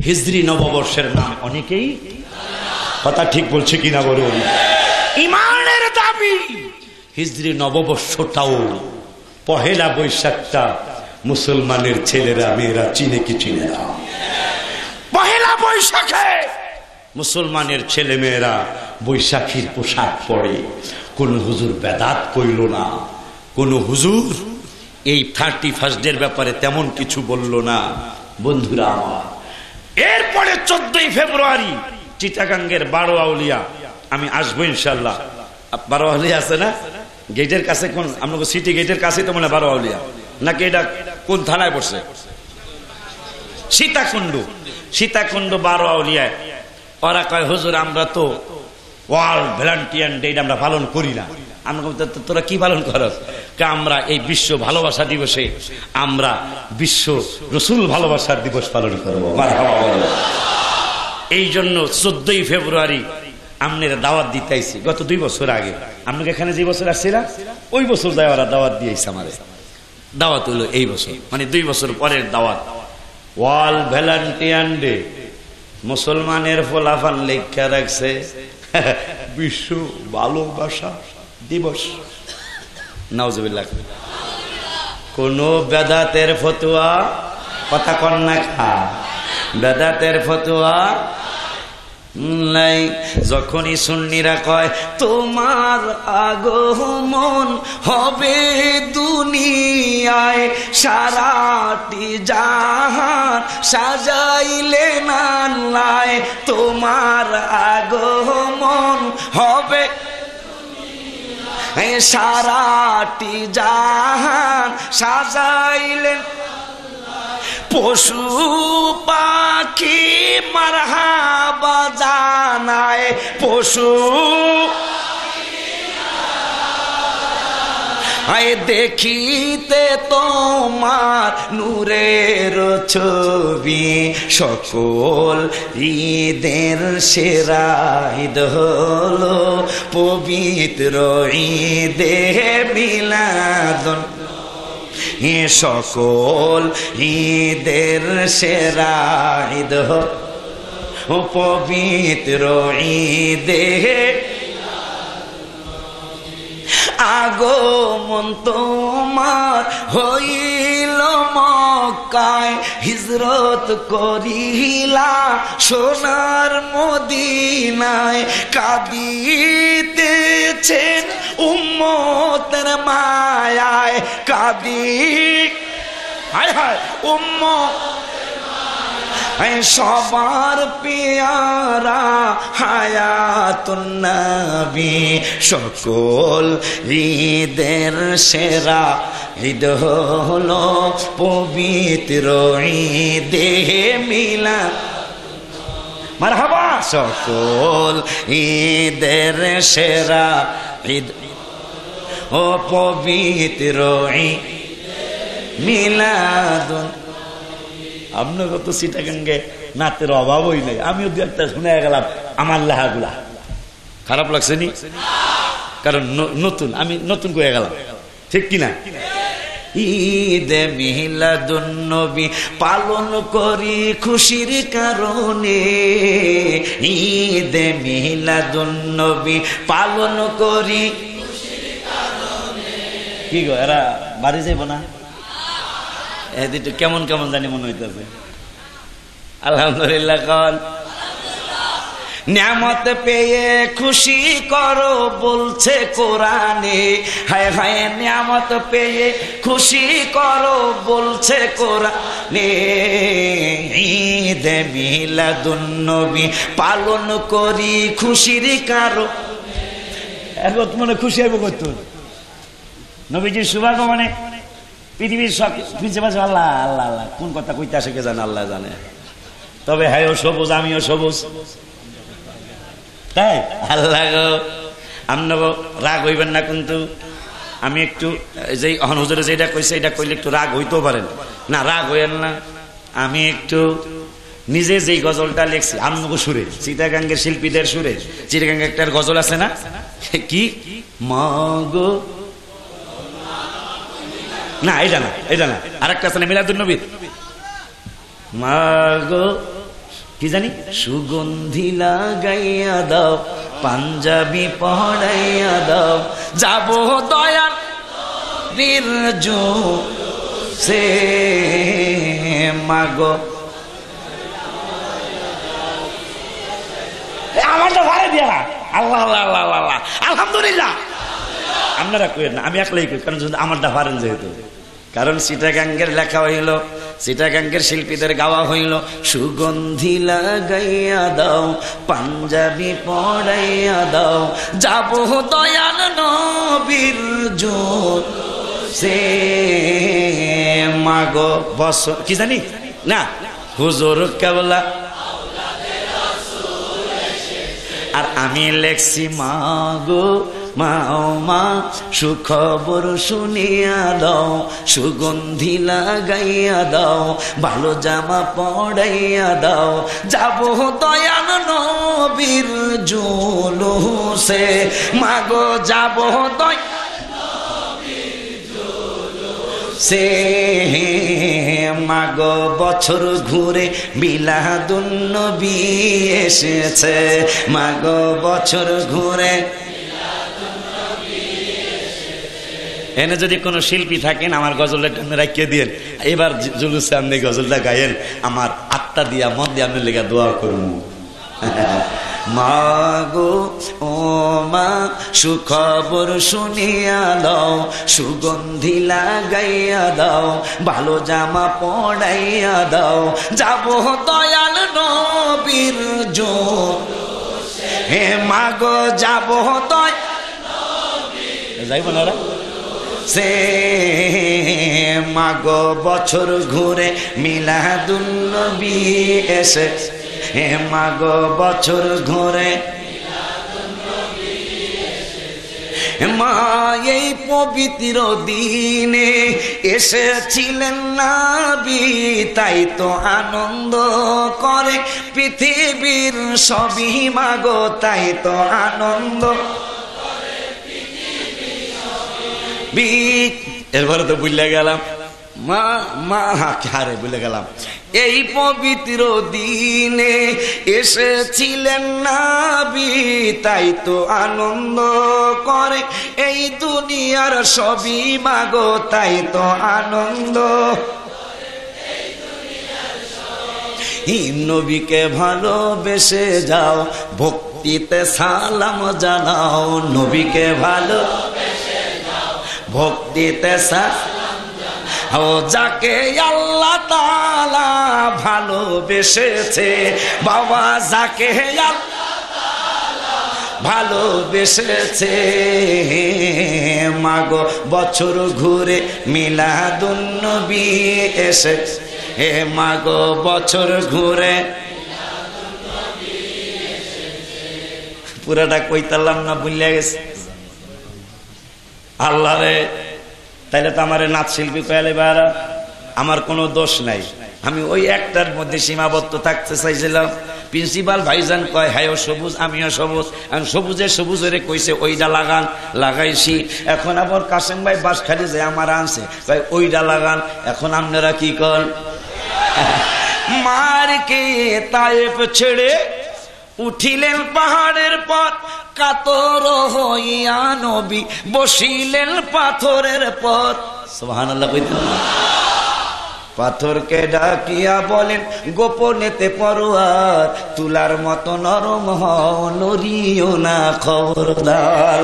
হিজরি নববর্ষের নাম অনেকেই, কথা ঠিক বলছে কিনা বলুন? ইমানের দাবি হিজরি নববর্ষটাও, পহেলা বৈশাখটা মুসলমানের ছেলেরা মেয়েরা চিনে কি চিনে না? পহেলা বৈশাখে মুসলমানের ছেলে মেয়েরা বৈশাখীর পোশাক পরে। কোন হুজুর বেদাত কইল না, কোন হুজুর এই 31 ডের ব্যাপারে তেমন কিছু বলল না। বন্ধুরা আমার, এরপরে 14ই ফেব্রুয়ারি চিটাগাঙ্গের 12 আউলিয়া, আমি আসবো ইনশাল্লাহ। 12 আউলিয়া আছে না গেটের কাছে? কোন আপনার সিটি গেটের কাছে তো মনে হয় 12 আউলিয়া, নাকি এটা কোন থানায় পড়ছে? সীতাকুণ্ড 12 আউলিয়ায়। ওরা কয় হুজুর আমরা তো ওয়ার্ল্ড ভ্যালেন্টাইন ডে আমরা পালন করি না। আমরা তোরা কি পালন করস? আমরা এই বিশ্ব ভালোবাসা দিবসে আমরা বিশ্ব রসুল ভালোবাসার দিবস পালন করবো। এই জন্য 14ই ফেব্রুয়ারি আপনারা দাওয়াত দিতে আইছি। গত 2 বছর আগে আপনাকে এখানে যে বছর আসছিলাম ওই বছর যায় ওরা দাওয়াত দিয়েছে। আমাদের দাওয়াত হলো এই বছর, মানে 2 বছর পরের দাওয়াত। ওয়ার্ল্ড ভ্যালেন্টাইন ডে মুসলমানের ফলাফল লেখা রাখছে বিশ্ব ভালোবাসা দিবস। নাউজুবিল্লাহ। কোন বেদাতের ফতোয়া, কথা কন না খা, বেদাতের ফতোয়া নাই। যখনই সুন্নিরা কয় তোমার আগমন হবে দুনিয়ায়, সারাটি জাহান সাজাইলেন আল্লাহ, তোমার আগমন হবে সারাটি জাহান সাজাইলেন, পশু পাখি মারহাবা জানায়, পশু দেখিতে তোমার নূরের ছবি, সকল ঈদের সেরা ঈদ হলো পবিত্র ঈদে মিলাদুন, সকল ঈদের সেরা ঈদ হলো পবিত্র ঈদে। আগমন তোমার হইল মক্কায়, হিজরত করিলা সোনার মদিনায়, কাঁদিতেছেন উম্মতের মায়ায়, হায় হায় উম্মত সবার পেয়ারা হায়াতুন নবী, সকল ঈদের সেরা ঈদ হলো পবিত্র ঈদে মিলাদ। মারহাবা। সকল ঈদের সেরা ঈদ ও পবিত্র ঈদ মিলাদুন। আপনার কত সিটাগাঙ্গে নাতের অভাবই নেই, আমিও দু একটা শুনে গেলাম আমার লেহাগুলা, খারাপ লাগছে নি? কারণ নতুন, আমি নতুন করে গেলাম, ঠিক কিনা? ঈদে মিলাদুন নবী পালন করি খুশির কারণে, ঈদে মিলাদুন নবী পালন করি খুশির কারণে। কি গো এরা বাড়ি যাইব না? কেমন কেমন জানি মনে হইতেছে। আলহামদুলিল্লাহ। কন নিয়ামত পেয়ে খুশি করো বলছে কোরআনে, হায় হায় নিয়ামত পেয়ে খুশি করো বলছে কোরআনে, ঈদে মিলাদুন নবী পালন করি খুশির কারো। এখন মনে খুশি হইব কত নবীজির শুভাগমনে, পৃথিবীর সব পিছিয়ে আল্লাহ আল্লাহ আল্লাহ, কোন কথা কইতে আসে কে জানে, আল্লাহ জানে। তবে হ্যাঁ ও সবুজ, আমিও সবুজ, তাই আল্লাহ গো। আপনার রাগ হইবেন না, কিন্তু আমি একটু যেই হুজুরে যেটা কইছে এটা কইলে একটু রাগ হইতেও পারেন না, রাগ হইয়েন না। আমি একটু নিজে যেই গজলটা লেখছি আমনগো সুরে, চিটাগাঙ্গের শিল্পীদের সুরে। চিটাগাঙ্গে একটা গজল আছে না, কি মাগো, না এটা না, এটা না, আরেকটা আছে না মিলাদুন নবী, মাগো কি জানি, সুগন্ধি লাগাইয়া দাও, পাঞ্জাবি পড়াইয়া দাও, যাবো দয়াল বীরজু সে, মাগো আমারটা ভাড়া দিয়া। আল্লাহ আল্লাহ আল্লাহ আল্লাহ, আলহামদুলিল্লাহ। আপনারা কইেন না, আমি একলাই কই, কারণ আমারটা পারেন যেহেতু। কারণ চিটাগাঙ্গের লেখা হইল, চিটাগাঙ্গের শিল্পীদের গাওয়া হইল, সুগন্ধি লাগাইয়া দাও, পাঞ্জাবি পড়াইয়া দাও, যাবো দয়াল নবীর জোর সে, মাগো বছর কি জানি না, হুজুর কেবলা। আর আমি লেখছি মাগো মাও মা, সুখবর শুনিয়া দাও, সুগন্ধি লাগাইয়া দাও, ভালো জামা পড়াইয়া দাও, যাবো দয়াল নবীর জুলুসে, মাগো যাবো দয়াল নবীর জুলুসে। সে মাগো বছর ঘুরে মিলাদুন নবী এসেছে, মাগো বছর ঘুরে। এনে যদি কোনো শিল্পী থাকেন আমার গজলটা রাখিয়ে দিয়েন, এবার জুলুসে আপনি গজলটা গায়েন, আমার আত্মা দিয়া মন দিয়ে আপনি লেখা দোয়া করবো। মাগো ও মা সুখবর শুনিয়া দাও, সুগন্ধি লাগাইয়া দাও, ভালো জামা পড়াইয়া দাও, যাব দয়াল নবীর জোরে। হে মাগো যাব দয়াল যাইব না সে মাগো বছর ঘুরে মিলাদুন নবী এসে, হে মাগো বছর ঘুরে। মা এই পবিত্র দিনে এসেছিলেন নবী, তাই তো আনন্দ করে পৃথিবীর সবই মাগো, তাই তো আনন্দ। এরপরে তো বুঝলে গেলাম মা মা হারে ভুলে গেলাম। এই পবিত্র দিনে এসেছিলেন নবী, তাই তো আনন্দ করে এই দুনিয়ার সবই মাগো, তাই তো আনন্দ। নবীকে ভালোবেসে যাও, ভক্তিতে সালাম জানাও, নবীকে ভালোবেসে যাও, ভক্তিতে সালাম জানাও, যাকে আল্লাহ তাআলা ভালোবেসেছে বাবা, যাকে আল্লাহ তাআলা ভালোবেসেছে। মাগো বছর ঘুরে মিলাদুন নবী এসে, হে মাগো বছর ঘুরে। পুরাটা কইতালাম না, ভুলে গেছে আল্লাহ রে। তাইলে তো আমার নাচ শিল্পী কয়ালে বারা, আমার কোনো দোষ নাই, আমি ওই একটার মধ্যে সীমাবদ্ধ থাকতে চাইছিলাম। প্রিন্সিপাল ভাইজান কয় হ্যাঁ সবুজ, আমিও সবুজ, আমি সবুজে সবুজের কইছে ওইটা লাগান, লাগাইছি। এখন আবার কাসেম ভাই বাঁশখালী যে আমার আনছে ভাই ওইটা লাগান, এখন আপনারা কি কর? মারকে তায়েফ ছেড়ে উঠিলেন পাহাড়ের পর, কাতর হইয়া নবী বসিলেন পাথরের পর। সুবহানাল্লাহ কইতেন। পাথরকে ডাকিয়া বলেন গোপনেতে পরোয়ার, তুলার মতো নরম হও, নড়িও না খবরদার,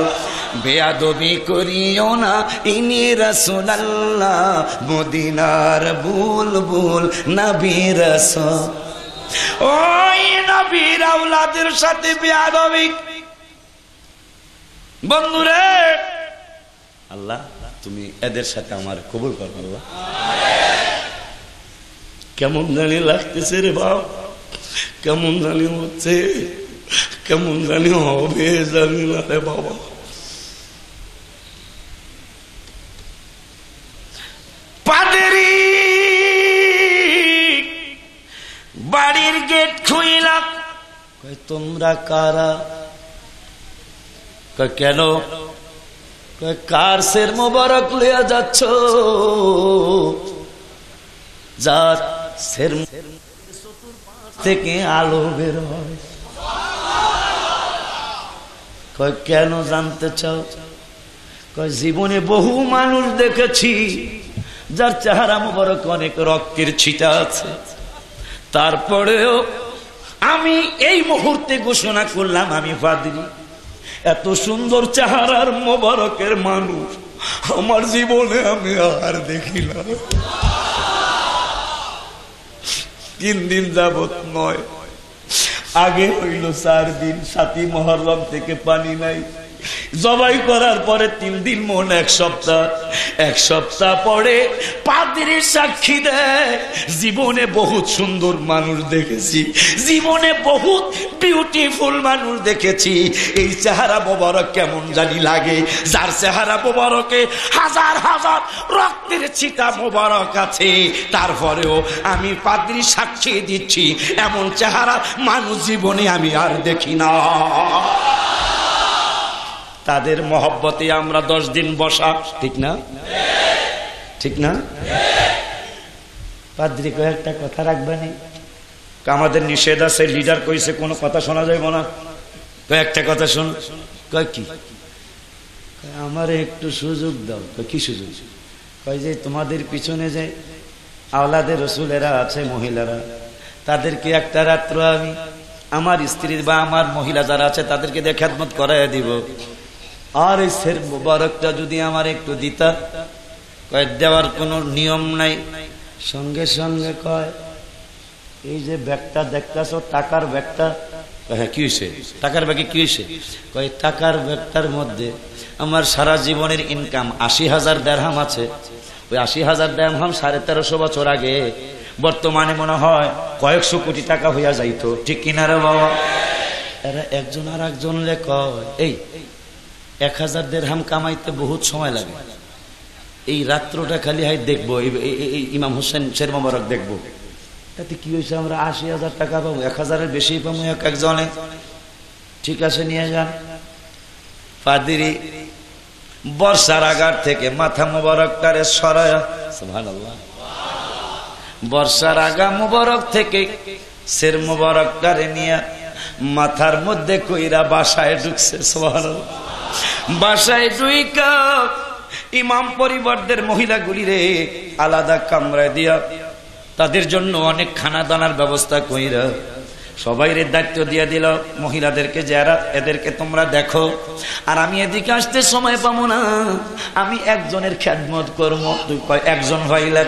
বেয়াদবি করিও না, ইনি রাসূলুল্লাহ মদিনার বুলবুল নবী রাসূল। ওই নবীর আওলাদের সাথে বেয়াদবি। বন্ধুরে আল্লাহ তুমি এদের সাথে আমার কবুল কর আল্লাহ। কেমন জানি লাগতেছে রে বাপ, কেমন জানি হচ্ছে, কেমন জানি হবে জানি না রে বাবা। পাদেরি বাড়ির গেট খুইলাম, তোমরা কারা? কেন? কার সের মোবারক লইয়া যাচ্ছ? যার সের থেকে আলো বের হয়। কেন জানতে চাও? জীবনে বহু মানুষ দেখেছি যার চেহারা মোবারক অনেক রক্তের ছিটা আছে, তারপরেও আমি এই মুহূর্তে ঘোষণা করলাম আমি পাদ্রী। এত সুন্দর চেহারার মোবারকের মানুষ আমার জীবনে আমি আর দেখি না। 3 দিন যাবত নয়, আগে হইল 4 দিন, 7ই মুহররম থেকে পানি নাই। জবাই করার পরে 3 দিন মন 1 সপ্তাহ, 1 সপ্তাহ পরে পাদ্রী সাক্ষী দেয় জীবনে বহুত সুন্দর মানুষ দেখেছি, জীবনে বহুত বিউটিফুল মানুষ দেখেছি। এই চেহারা মোবারক কেমন জানি লাগে, যার চেহারা মোবারকে হাজার হাজার রক্তের ছিটা মোবারক আছে, তারপরেও আমি পাদ্রী সাক্ষী দিচ্ছি এমন চেহারা মানুষ জীবনে আমি আর দেখি না। তাদের মহব্বতে আমরা 10 দিন বসা, ঠিক না? ঠিক না? পাদ্রী কয়েকটা কথা রাখবেনি, আমাদের নিষেধ আছে, লিডার কইছে কোনো কথা শোনা যাবে না, কয়েকটা কথা শোন। কয় কি? আমার একটু সুযোগ দাও। কি সুযোগ? কয় যে তোমাদের পিছনে যে আওলাদের রসুলেরা আছে, মহিলারা, তাদেরকে একটা রাত্র আমি আমার স্ত্রীর বা আমার মহিলা যারা আছে তাদেরকে দিয়ে খেদমত করাই দিব, আর এই সের মুবারকটা যদি আমার একটু দিতা। কয় দেওয়ার কোনো নিয়ম নাই। সঙ্গে সঙ্গে কয় এই যে ব্যাগটা দেখতেছ, টাকার ব্যাগটা। হ্যাঁ, কি হয়েছে? টাকার ব্যাগে কি হয়েছে? কয় টাকার ব্যাগটার মধ্যে আমার সারা জীবনের ইনকাম 80,000 দিরহাম আছে। ওই 80,000 দিরহাম 1350 বছর আগে বর্তমানে মনে হয় কয়েকশো কোটি টাকা হইয়া যাইতো, ঠিক কিনা রে বাবা? এরা একজন আর একজন লে কয় এই 1000 দিরহাম কামাইতে বহুত সময় লাগে, এই রাত্রটা খালি হয় দেখবো, এই ইমাম হোসেন শের মোবারক দেখবো, তাতে কি হয়েছে? আমরা 80,000 টাকা পাবো, 1000-এর বেশি পাবো একজনে। ঠিক আছে, নিয়ে যান। পাদ্রী বর্ষার আগার থেকে মাথা মুবারকটারে সরায়া, সুবহানাল্লাহ, বর্ষার আগা মুবারক থেকে শের মুবারকটারে নিয়ে মাথার মধ্যে কইরা বাসায় ঢুকছে। সুবহানাল্লাহ। বাসায় ঢুইকা ইমাম পরিবারদের মহিলাগুলিরে আলাদা কামরায় দিয়া তাদের জন্য অনেক খানা দানার ব্যবস্থা কইরা সবাইরে দায়িত্ব দিয়ে দিল মহিলাদেরকে, যারা এদেরকে তোমরা দেখো, আর আমি এদিকে আসতে সময় পাবো না, আমি একজনের খেদমত করবো। তুই কয় একজন হইলা?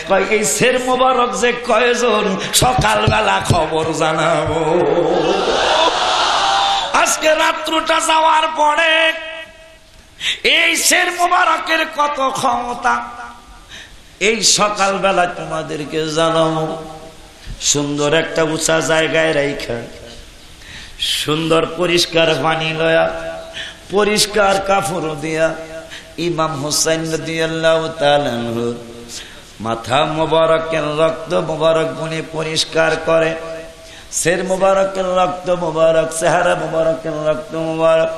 কয় এই শের মোবারক যে কয়জন, সকালবেলা খবর জানাবো। আজকে রাত্রটা যাওয়ার পরে এই শের মোবারকের কত ক্ষমতা, এই সকালবেলা তোমাদেরকে জানাবো। সুন্দর একটা উঁচা জায়গায় রাইখা, সুন্দর পরিষ্কার পানি লয়া, পরিষ্কার কাপড় দিয়া ইমাম হুসাইন রাদিয়াল্লাহু তাআলা আনহু মাথা মোবারকের রক্ত মোবারক গুনে পরিষ্কার করে, শের মোবারকের রক্ত মোবারক, চেহারা মোবারকের রক্ত মোবারক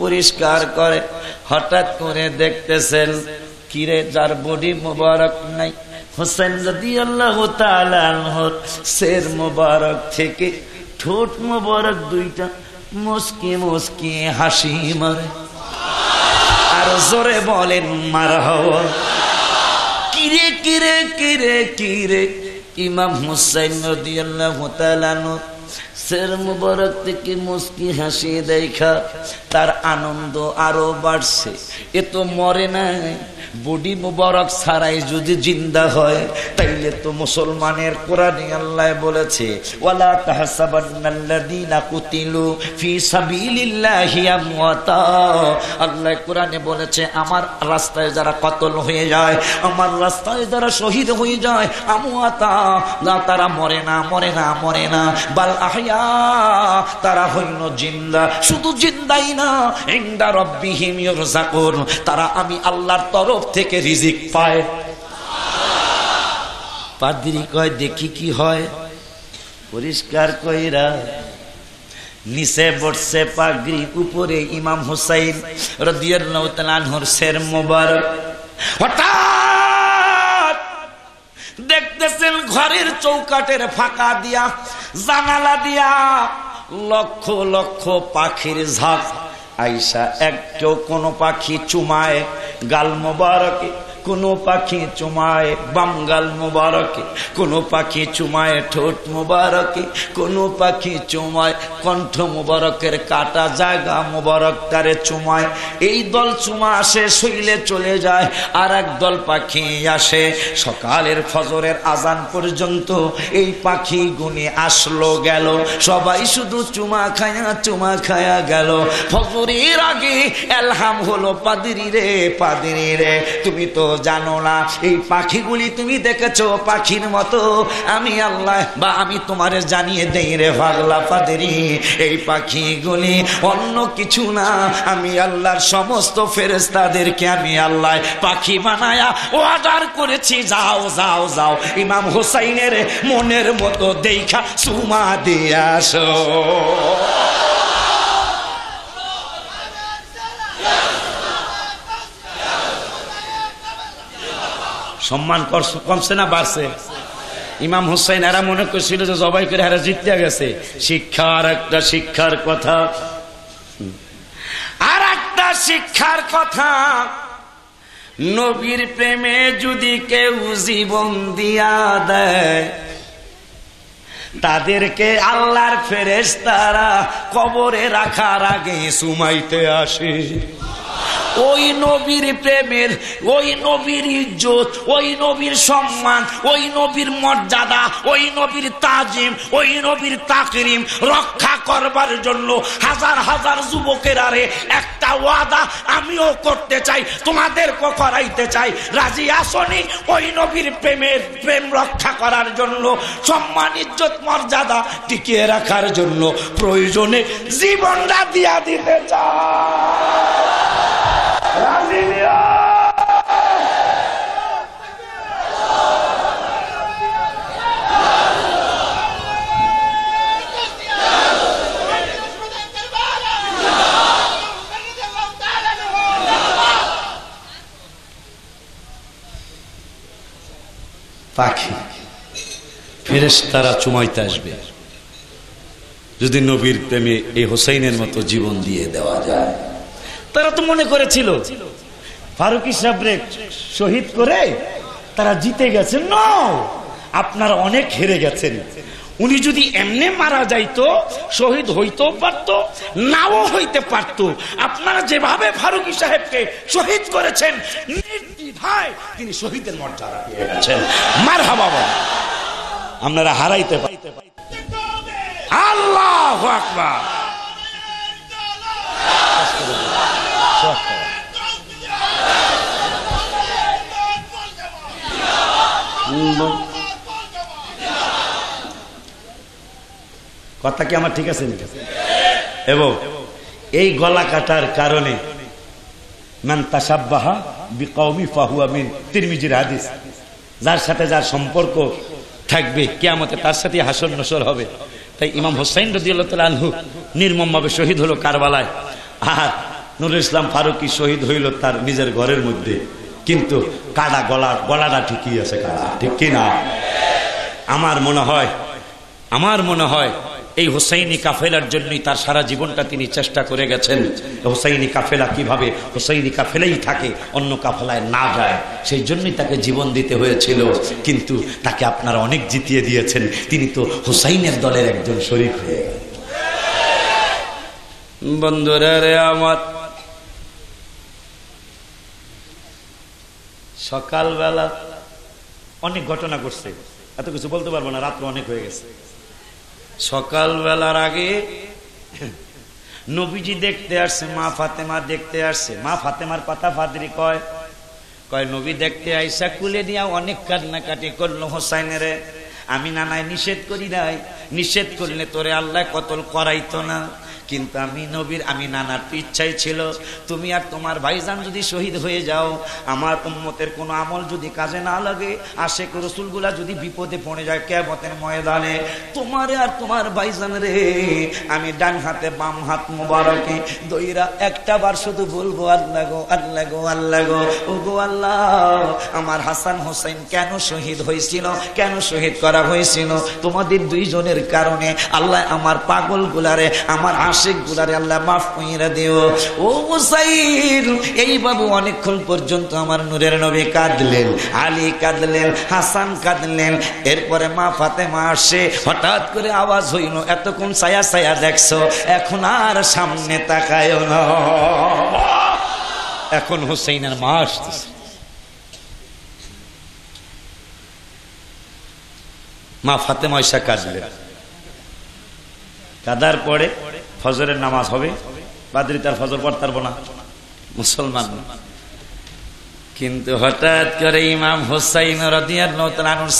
পরিষ্কার করে। হঠাৎ করে দেখতেছেন কিরে, যার বডি মোবারক নাই, হুসাইন রাদিয়াল্লাহু তাআলা আনহুর শের মোবারক থেকে ঠোঁট মোবারক দুইটা মুস্কি মুস্কি হাসি মারে। আর জোরে বলেন মারহাবা। কিরে কিরে কিরে কিরে, ইমাম হুসাইন রাদিয়াল্লাহু তাআলা আনহু শের মুবারক থেকে মুস্কি হাসি দেখা তার আনন্দ আরো বাড়ছে। এ তো মরে নাই, বডি মুবারক ছাড়াই যদি জিন্দা হয় তাইলে তো মুসলমানের কোরআনে আল্লাহ বলেছে ওয়ালা তাহসাবান্নাল্লাযীনা কুতিলু ফি সাবিলিল্লাহি আমওয়াতা। আল্লাহ কোরআনে বলেছে আমার রাস্তায় যারা কতল হয়ে যায়, আমার রাস্তায় যারা শহীদ হয়ে যায়, আমওয়াতা, না তারা মরে না, মরে না, মরে না, বাল আহইয়া, তারা হইল জিন্দা। শুধু জিন্দাই না, ইনদা রাব্বিহিম ইরযাকুন, তারা আমি আল্লাহর তরফ থেকে রিজিক পায়। পাদ্রী কয় দেখি কি হয়। পরিষ্কার কইরা নিচে বসছে পাগড়ি, উপরে ইমাম হুসাইন রাদিয়াল্লাহু তাআলা আনহুর শের মোবারক। হঠাৎ দেখতেছেন ঘরের চৌকাটের ফাঁকা দিয়া, জানালা দিয়া লক্ষ লক্ষ পাখির ঝাঁক আইসা। কেউ কোনো পাখি চুমায় গাল মোবারকে, কোনো পাখি চুমায় বাম গাল মোবারকে, কোনো পাখি চুমায় ঠোঁট মোবারকে, কোনো পাখি চুমায় কণ্ঠ মোবারকের কাটা জায়গা মোবারক তারে চুমায়। এই দল চুমা আসে শৈলে চলে যায়, আর এক দল পাখি আসে সকালের ফজরের আজান পর্যন্ত। এই পাখি গুনে আসলো গেল, সবাই শুধু চুমা খায়া গেল। ফজরের আগে এলহাম হলো পাদ্রী রে, পাদ্রী রে, তুমি তো জানো না এই পাখিগুলি তুমি দেখেছো পাখির মতো, আমি আল্লাহ বা আমি তোমারে জানিয়ে দেই রে পাগলা পাদ্রী, এই পাখিগুলি অন্য কিছু না, আমি আল্লাহর সমস্ত ফেরেশতাদেরকে আমি আল্লাহ পাখি বানায়া অর্ডার করেছি, যাও যাও যাও ইমাম হুসাইনের মনের মতো দেখা চুমা দিয়ে আসো। সম্মান কমছে না বাড়ছে? ইমাম হুসাইন এরা মনে করছিল যে জবাই করে এরা জিতে গেছে। শিক্ষার একটা শিক্ষার কথা, আর একটা শিক্ষার কথা, নবীর প্রেমে যদি কেউ জীবন দিয়া দেয় তাদেরকে আল্লাহর ফেরেশতারা কবরে রাখার আগে সুমাইতে আসে। ওই নবীর প্রেমের, ওই নবীর ইজ্জত, ওই নবীর সম্মান, ওই নবীর মর্যাদা, ওই নবীর তাজিম, ওই নবীর তাকরিম রক্ষা করবার জন্য হাজার হাজার যুবকের আরে একটা ওয়াদা আমিও করতে চাই, তোমাদেরকে করাইতে চাই। রাজি আসনি? ওই নবীর প্রেম রক্ষা করার জন্য, সম্মান ইজ্জত মর্যাদা টিকিয়ে রাখার জন্য প্রয়োজনে জীবনটা দিয়া দিতে চাই। পাখি ফেরেশতারা চুমাইতে আসবে যদি নবীর প্রেমে এই হোসেইনের মতো জীবন দিয়ে দেওয়া যায়। তারা তো মনে করেছিল ফারুকী সাহেবরে শহীদ করে তারা জিতে গেছেন। না, আপনারা অনেক হেরে গেছেন। উনি যদি এমনি মারা যাইতো শহীদ হইতেও পারতো, নাও হইতে পারতো। আপনারা যেভাবে ফারুকী সাহেবকে শহীদ করেছেন, নির্দ্বিধায় তিনি শহীদের মর্যাদা পেয়ে গেছেন। মারহাবা বলেন। আপনারা হারাইতে পাইতে আল্লাহু আকবার। কথা কি আমার ঠিক আছে? এবং এই গলা কাটার কারণে মান তাশাব্বাহা বিকওমি ফাহুয়া মিন, তিরমিজির হাদিস। যার সাথে যার সম্পর্ক থাকবে কিয়ামতে তার সাথে হাসর নসর হবে। তাই ইমাম হোসেন রাদিয়াল্লাহু তাআলা আনহু নির্মমভাবে শহীদ হলো কারবালায়, আর নুরুল ইসলাম ফারুকী শহীদ হইল তার নিজের ঘরের মধ্যে। কিন্তু কাটা গলাটা ঠিকই আছে, কাটা ঠিক কিনা? আমার মনে হয় এই হোসাইনি কাফেলার জন্যই তার সারা জীবনটা তিনি চেষ্টা করে গেছেন। হোসাইনি কাফেলা কিভাবে হোসাইনি কাফেলাই থাকে, অন্য কাফেলায় না যায়, সেই জন্যই তাকে জীবন দিতে হয়েছিল। কিন্তু তাকে আপনারা অনেক জিতিয়ে দিয়েছেন, তিনি তো হোসাইনের দলের একজন শরীক হয়ে গেলেন। বন্ধুরা রে আমার, সকালবেলা অনেক ঘটনা ঘটছে, এত কিছু বলতে পারবো না, রাত্র অনেক হয়ে গেছে। সকালবেলার আগে নবীজি দেখতে আসছে, মা ফাতেমা দেখতে আসছে। মা ফাতেমার কথা ফাদরি কয় নবী দেখতে আইসা কুলে দিয়া অনেক কান্নাকাটি করলো হোসাইনের। আমি নানায় নিষেধ করি নাই, নিষেধ করলে তোরে আল্লাহ কতল করাইতো না। কিন্তু আমি নানার ইচ্ছাই ছিল তুমি আর তোমার ভাইজান যদি শহীদ হয়ে যাও, আমার উম্মতের কোনো আমল যদি কাজে না লাগে, আশেক রসুলগুলা যদি বিপদে পড়ে যায় কিয়ামতের ময়দানে, তোমারে আর তোমার ভাইজান রে আমি ডান হাতে বাম হাত মোবারকে দইরা একটা বার শুধু বলবো আল্লাহ গো আল্লাহ গো আল্লাহ গো, ও গো আল্লাহ, আমার হাসান হোসেন কেন শহীদ হয়েছিল, কেন শহীদ করা হয়েছিল? তোমাদের দুইজনের কারণে। আল্লাহ আমার পাগল গুলারে, আমার আশিক গুলারে আল্লাহ মাফ কইরা দিও। ও হুসাইন, এই বাবু অনেকক্ষণ পর্যন্ত আমার নূরের নবী কাঁদলেন, আলী কাঁদলেন, হাসান কাঁদলেন। এরপরে মা ফাতেমা আসে, হঠাৎ করে আওয়াজ হইল, এতক্ষণ ছায়া ছায়া দেখছো, এখন আর সামনে তাকায়ও না। এখন হুসাইনের মা আসতেছে। মা ফাতেমা ঈশা কাঁদলেন। কাঁদার পরে ফজরের নামাজ হবে, বাদরি তার ফজর পড়তে পারবো না, মুসলমান। কিন্তু হঠাৎ করে ইমাম হুসাইন রাদিয়াল্লাহু তাআলা আনহু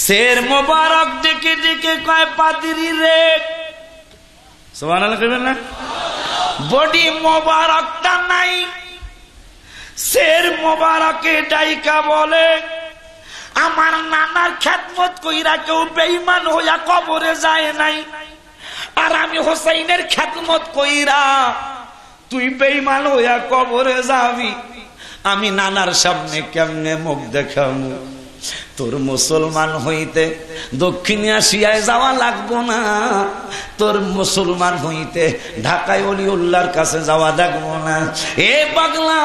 শের মোবারক ডেকে ডেকে কয়, পাদ্রী রে, সুবহানাল্লাহ কইবেন না? বডি মোবারকটা নাই, শের মোবারকে ডাইকা বলে, আমার নানার খেদমত কইরা কেউ বেঈমান হইয়া কবরে যায় নাই, আর আমি হোসাইনের খেদমত কইরা তুই বেঈমান হইয়া কবরে যাবি। আমি নানার সামনে কেমনে মুখ দেখাবো? তোর মুসলমান হইতে দক্ষিণ এশিয়ায় যাওয়া লাগবো না, তোর মুসলমান হইতে ঢাকায় অলিউল্লাহর কাছে যাওয়া লাগবো না। এ পাগলা,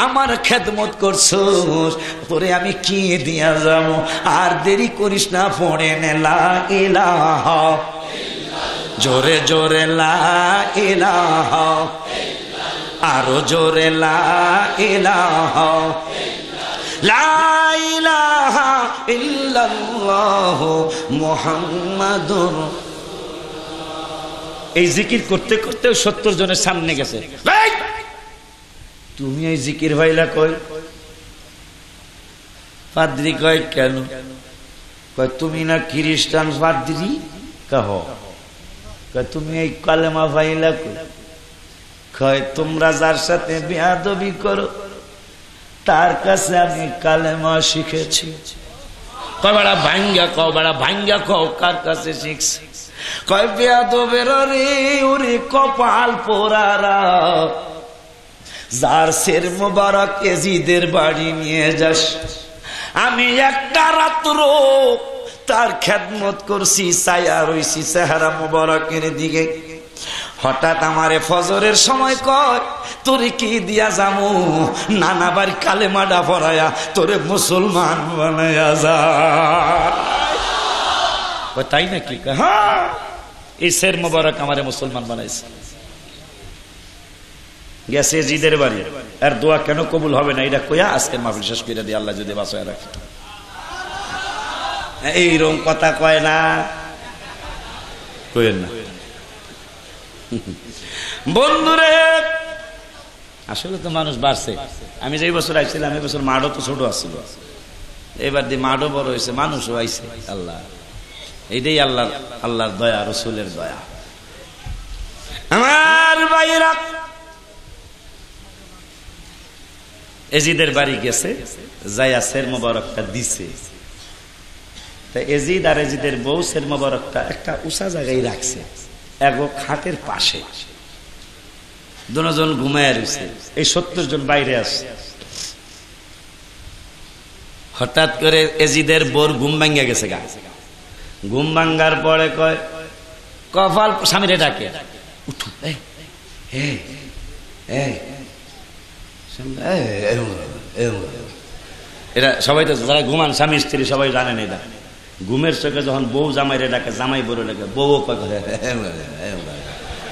আমার খেদমত করছস, তোরে আমি কি দিয়া যাব? আর দেরি করিস না, পড়ে নে লা ইলাহা, জোরে জোরে লা ইলাহা, আরো জোরে লা ইলাহা, লা ইলাহা ইল্লাল্লাহ মুহাম্মাদুর। এই জিকির করতে করতে 70 জনের সামনে গেছে। তুমি এই জিকির ভাইলা কই? পাদ্রী কয় কেন? কয় তুমি না খ্রিস্টান পাদ্রী? কহ কয় তুমি এই কালেমা ভাইলা কই? কয় তোমরা যার সাথে বেয়াদবি করো তার কাছে আমি কালেমা শিখেছি। কয় বেড়া ভাঙ্গা কও, বেড়া ভাঙ্গা কও, কার কাছে শিখছি? কয় বেয়াদবের রে ওরে কপাল পোড়ারা, যার সের মোবারক এজিদের বাড়ি নিয়ে যাস। আমি একটা রাত্র তার খেদমত করছি, ছায়া রইছি চেহারা মোবারকের দিকে। হঠাৎ আমারে ফজরের সময় কয় তোরে কি দিয়া যামু? নানাবার কালেমাডা পড়ায়া তোরে মুসলমান বানায়া যা। তাই নাকি? হ্যাঁ, এই শের মোবারক আমারে মুসলমান বানাইছে। গেছে জিদের বাড়ি, আর দোয়া কেন কবুল হবে না এটা কইয়া আজকে মাহফিল শেষ করে দিয়ে আল্লাহ যদি বাঁচায় রাখে। এইরকম কথা কয় না, কইেন না বন্ধুরে। আসলে তো মানুষ বাড়ছে। আমি যে বছর আইছিলাম এই বছর মাঠও তো ছোট আসছিল, এবার দিয়ে মাঠও বড় হয়েছে, মানুষও আইছে। আল্লাহ, এইটাই আল্লাহর দয়া, রসুলের দয়া। আমার ভাইরা এজিদের বাড়ি গেছে, যাইয়া সের মোবারকটা দিছে। এজিদ আর এজিদের বউ সের মোবারকটা একটা উঁচা জায়গায় রাখছে, এগো খাটের পাশে। দুজন ঘুমায় রয়েছে, এই 70 জন বাইরে আসছে। হঠাৎ করে এজিদের বোর ঘুম ভাঙ্গা গেছে গা। ঘুম ভাঙ্গার পরে কয় কপাল, স্বামীরে ডাকে, উঠু, এরা সবাই তো যারা ঘুমান স্বামী স্ত্রী সবাই জানেন এটা। ঘুমের চোখে যখন বউ জামাইরে ডাকে, জামাই বড় ডাকে, বউ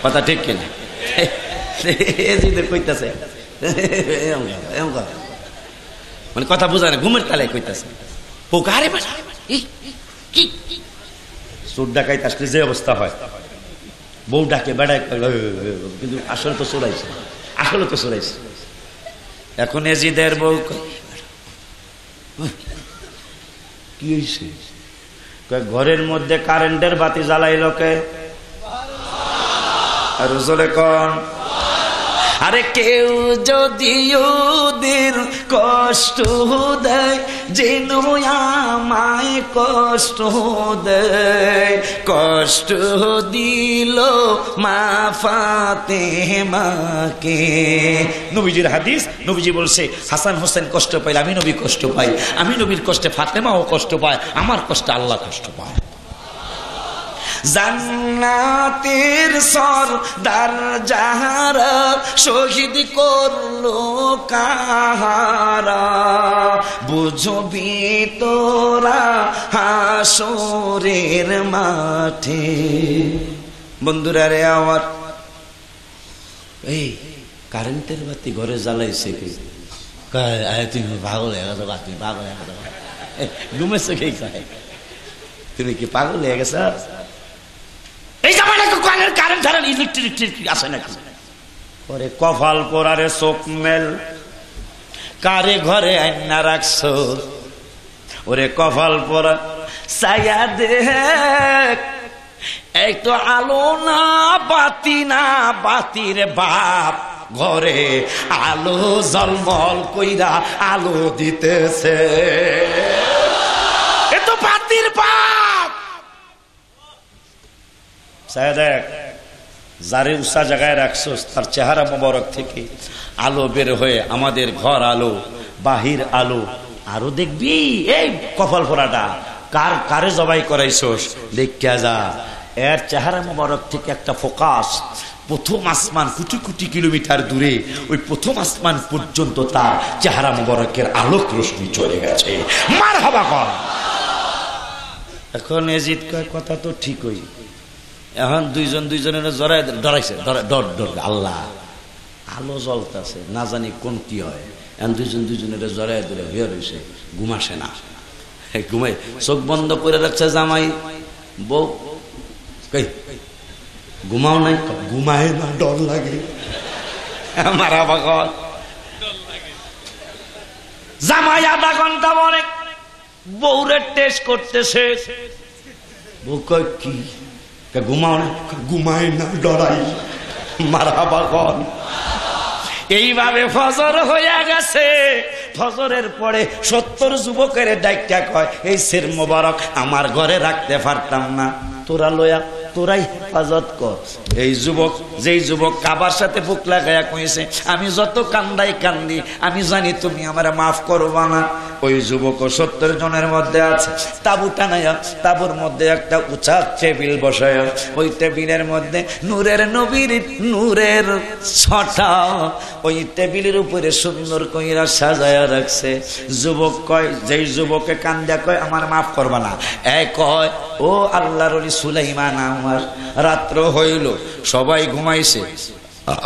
কথা ঠিক কিনা? কইতাছে মানে কথা বোঝায় না, ঘুমের কালে কইতাছে। চোর ডাকাইতে আসলে যে অবস্থা হয়, বউ ডাকে বেড়ায়, কিন্তু আসলে তো চোরাইছে, আসলে তো চোরাইছে। এখন এজিদের বউ কি হয়েছে? ঘরের মধ্যে কারেন্টের বাতি জ্বালাইল কে? আর জোরে কোন? আরে কেউ যদি ওদের কষ্ট দেয়, যেন আমায় কষ্ট দেয়। কষ্ট দিল মা ফাতেমাকে। নবীজির হাদিস, নবীজি বলছে হাসান হোসেন কষ্ট পাইলে আমি নবী কষ্ট পাই, আমি নবীর কষ্টে ফাতেমাও কষ্ট পায়, আমার কষ্টে আল্লাহ কষ্ট পায়। জান্নাতের সরদার যাহারা শহীদ করলো কাহারা, বুঝবি তোরা হাসরের মাঠে। বন্ধুরা রে আমার, এই কারেন্টের বাতি ঘরে জ্বালাইছে কি? তুমি পাগল হয়ে গেছো, তুমি পাগল হয়ে গেছো, ঘুমেছো কে? তুমি কি পাগল হয়ে গেছ? এই জামানায় কারেন্ট ছাড়া ইলেকট্রিক আসে নাকি? ওরে কপাল পোড়ারে চোখ মেল, কারে ঘরে আইনা রাখছো? ওরে কপাল পোড়া ছায়া দেখ, এই তো আলো না বাতি না, বাতির বাপ ঘরে আলো জলমল কইরা আলো দিতেছে। এ তো বাতির বাপ। ছায়া দেখ, যারে উঁচা জায়গায় রাখছস তার চেহারা মোবারক থেকে আলো বের হয়ে আমাদের ঘর আলো, বাহির আলো, আরো দেখবি এই কপাল পোড়াটা কার কারে জবাই করাইছস দেখা যা। এর চেহারা মোবারক থেকে একটা ফোকাস প্রথম আসমান কোটি কোটি কিলোমিটার দূরে, ওই প্রথম আসমান পর্যন্ত তার চেহারা মোবারকের আলোক রশ্মি চলে গেছে। মারহাবা কর। এখন এজিদ কয় কথা তো ঠিকই, এখন দুইজনের জড়ায় ডরাইছে, ডর আল্লাহ আলো জ্বলতেছে না জানি কোন কি হয়। এখন দুইজনের জড়ায় ধরে হয়ে রয়েছে, ঘুমাসে না, ঘুমাই চোখ বন্ধ করে রাখছে জামাই বউ, ঘুমাও নাই, ঘুমায় না ডর লাগে। মারা বাগল জামাই আধা ঘন্টা পরে বউরে টেস্ট করতেছে, বউ কয় কি ঘুমাও না, ঘুমায় না ডরাই। মারা বাগল এইভাবে ফজর হয়ে গেছে। ফজরের পরে 70 যুবকের ডাইকা কয় এই সের মোবারক আমার ঘরে রাখতে পারতাম না, তোরা লয়া তোরাই হেফাজত কর। এই যুবক, যেই যুবক কাবার সাথে বুক লাগাইয়া কইছে আমি যত কান্দাই কান্দি আমি জানি তুমি আমার মাফ করবা না, ওই যুবক 70 জনের মধ্যে আছে। তাবু টানাইয়া তাবুর মধ্যে একটা উঁচা টেবিল বসায়, ওই টেবিলের মধ্যে নূরের নবীর নূরের ছটা ওই টেবিলের উপরে সুন্দর কইরা সাজায়া রাখছে। যুবক কয়, যেই যুবকে কান্দা কয় আমার মাফ করবা না, এক কয় ও আল্লাহর ওলি সুলাইমান আমার রাত্র হইল, সবাই ঘুমাইছে,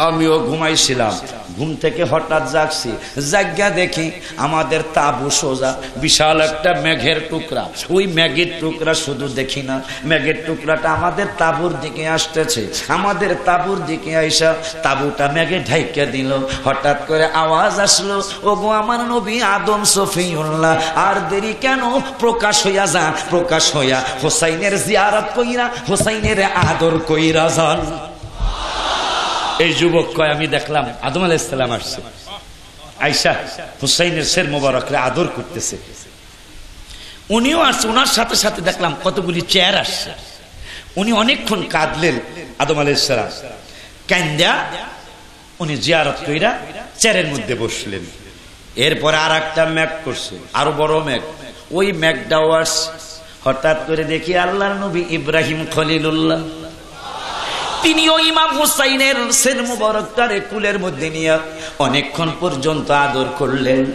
আমিও ঘুমাইছিলাম, ঘুম থেকে হঠাৎ জাগছি, জাগা দেখি আমাদের তাবু সোজা বিশাল একটা মেঘের টুকরা, ওই মেঘের টুকরা শুধু দেখি না, মেঘের টুকরাটা আমাদের তাবুর দিকে আসতেছে, আমাদের তাবুর দিকে আইসা তাবুটা মেঘে ঢাইকা দিল। হঠাৎ করে আওয়াজ আসলো, ওগো আমার নবী আদম সফিউল্লাহ, আর দেরি কেন, প্রকাশ হইয়া যান, প্রকাশ হইয়া হোসাইনের জিয়ারত কইরা হোসাইনের আদর কইরা যান। এই যুবক কয় আমি দেখলাম আদম আলাইহিস সালাম আসছে, আয়েশা হুসাইনের শের মোবারকরে আদর করতেছে, উনিও আসছে, ওনার সাথে সাথে দেখলাম কতগুলি চেয়ার আসছে, উনি অনেকক্ষণ কাঁদলেন আদম আলাইহিস সালাম, কান্দা উনি জিয়ারত কইরা চেয়ারের মধ্যে বসলেন। এরপরে আর একটা মেঘ করছে, আরো বড় মেঘ, ওই মেঘটাও আসছে। হঠাৎ করে দেখি আল্লাহর নবী ইব্রাহিম খলিলুল্লাহ তিনিও ইমাম হুসাইনের শের মুবারকটারে কুলের মধ্যে নিয়ে অনেকক্ষণ পর্যন্ত আদর করলেন।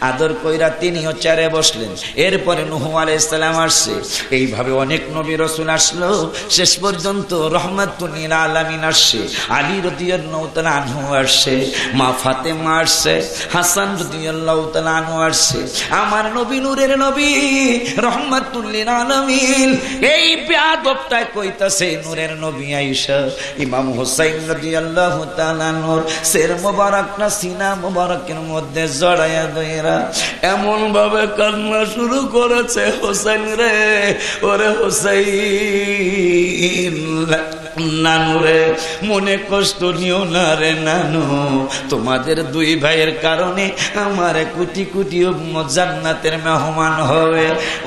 আদর কইরা তিনিও চেয়ারে বসলেন। এরপরে নূহ আলাইহিস সালাম আসছে, এইভাবে অনেক নবী রাসূল আসলো, শেষ পর্যন্ত রহমাতুল লিল আলামিন আসছে, আলী রাদিয়াল্লাহু তাআলা আনহু আসছে, মা ফাতেমা আসছে, হাসান রাদিয়াল্লাহু তাআলা আনহু আসছে, আমার নবী নূরের নবী রহমাতুল লিল আলামিন। এই বেয়াদবটা কইতাছে নূরের নবী আয়েশা ইমাম হুসাইন রাদিয়াল্লাহু তাআলা নূর শের মুবারকটা সিনা মুবারকের মধ্যে জড়ায়া দইরা এমন ভাবে কান্না শুরু করেছে, হোসেন রে, ওরে হোসেন নানু রে, মনে কষ্ট নিও না রে নানু, তোমাদের দুই ভাইয়ের কারণে আমার কোটি কোটি উম্মত জান্নাতের মেহমান হবে।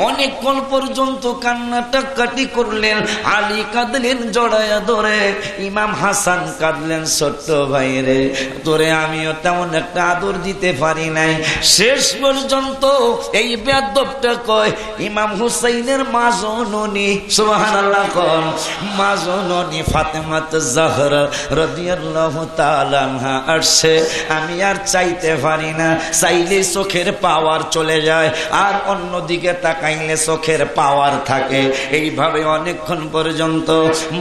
অনেকক্ষণ পর্যন্ত কান্নাটা কাটি করলেন, আলী কাঁদলেন জড়ায়া ধরে, ইমাম হাসান কাঁদলেন ছোট্ট ভাই রে, তোরে আমিও তেমন একটা আদর দিতে পারি নাই। শেষ পর্যন্ত এই বেয়াদবটা কয় ইমাম হুসাইনের মা জননী, সুবহানাল্লাহ কোন মা জননী ফাতেমাত জাহরা রাদিয়াল্লাহু তাআলা আনহা আসছে, আমি আর চাইতে পারি না, চাইলে চোখের পাওয়ার চলে যায় আর অন্যদিকে তাকাইলে চোখের পাওয়ার থাকে। এইভাবে অনেকক্ষণ পর্যন্ত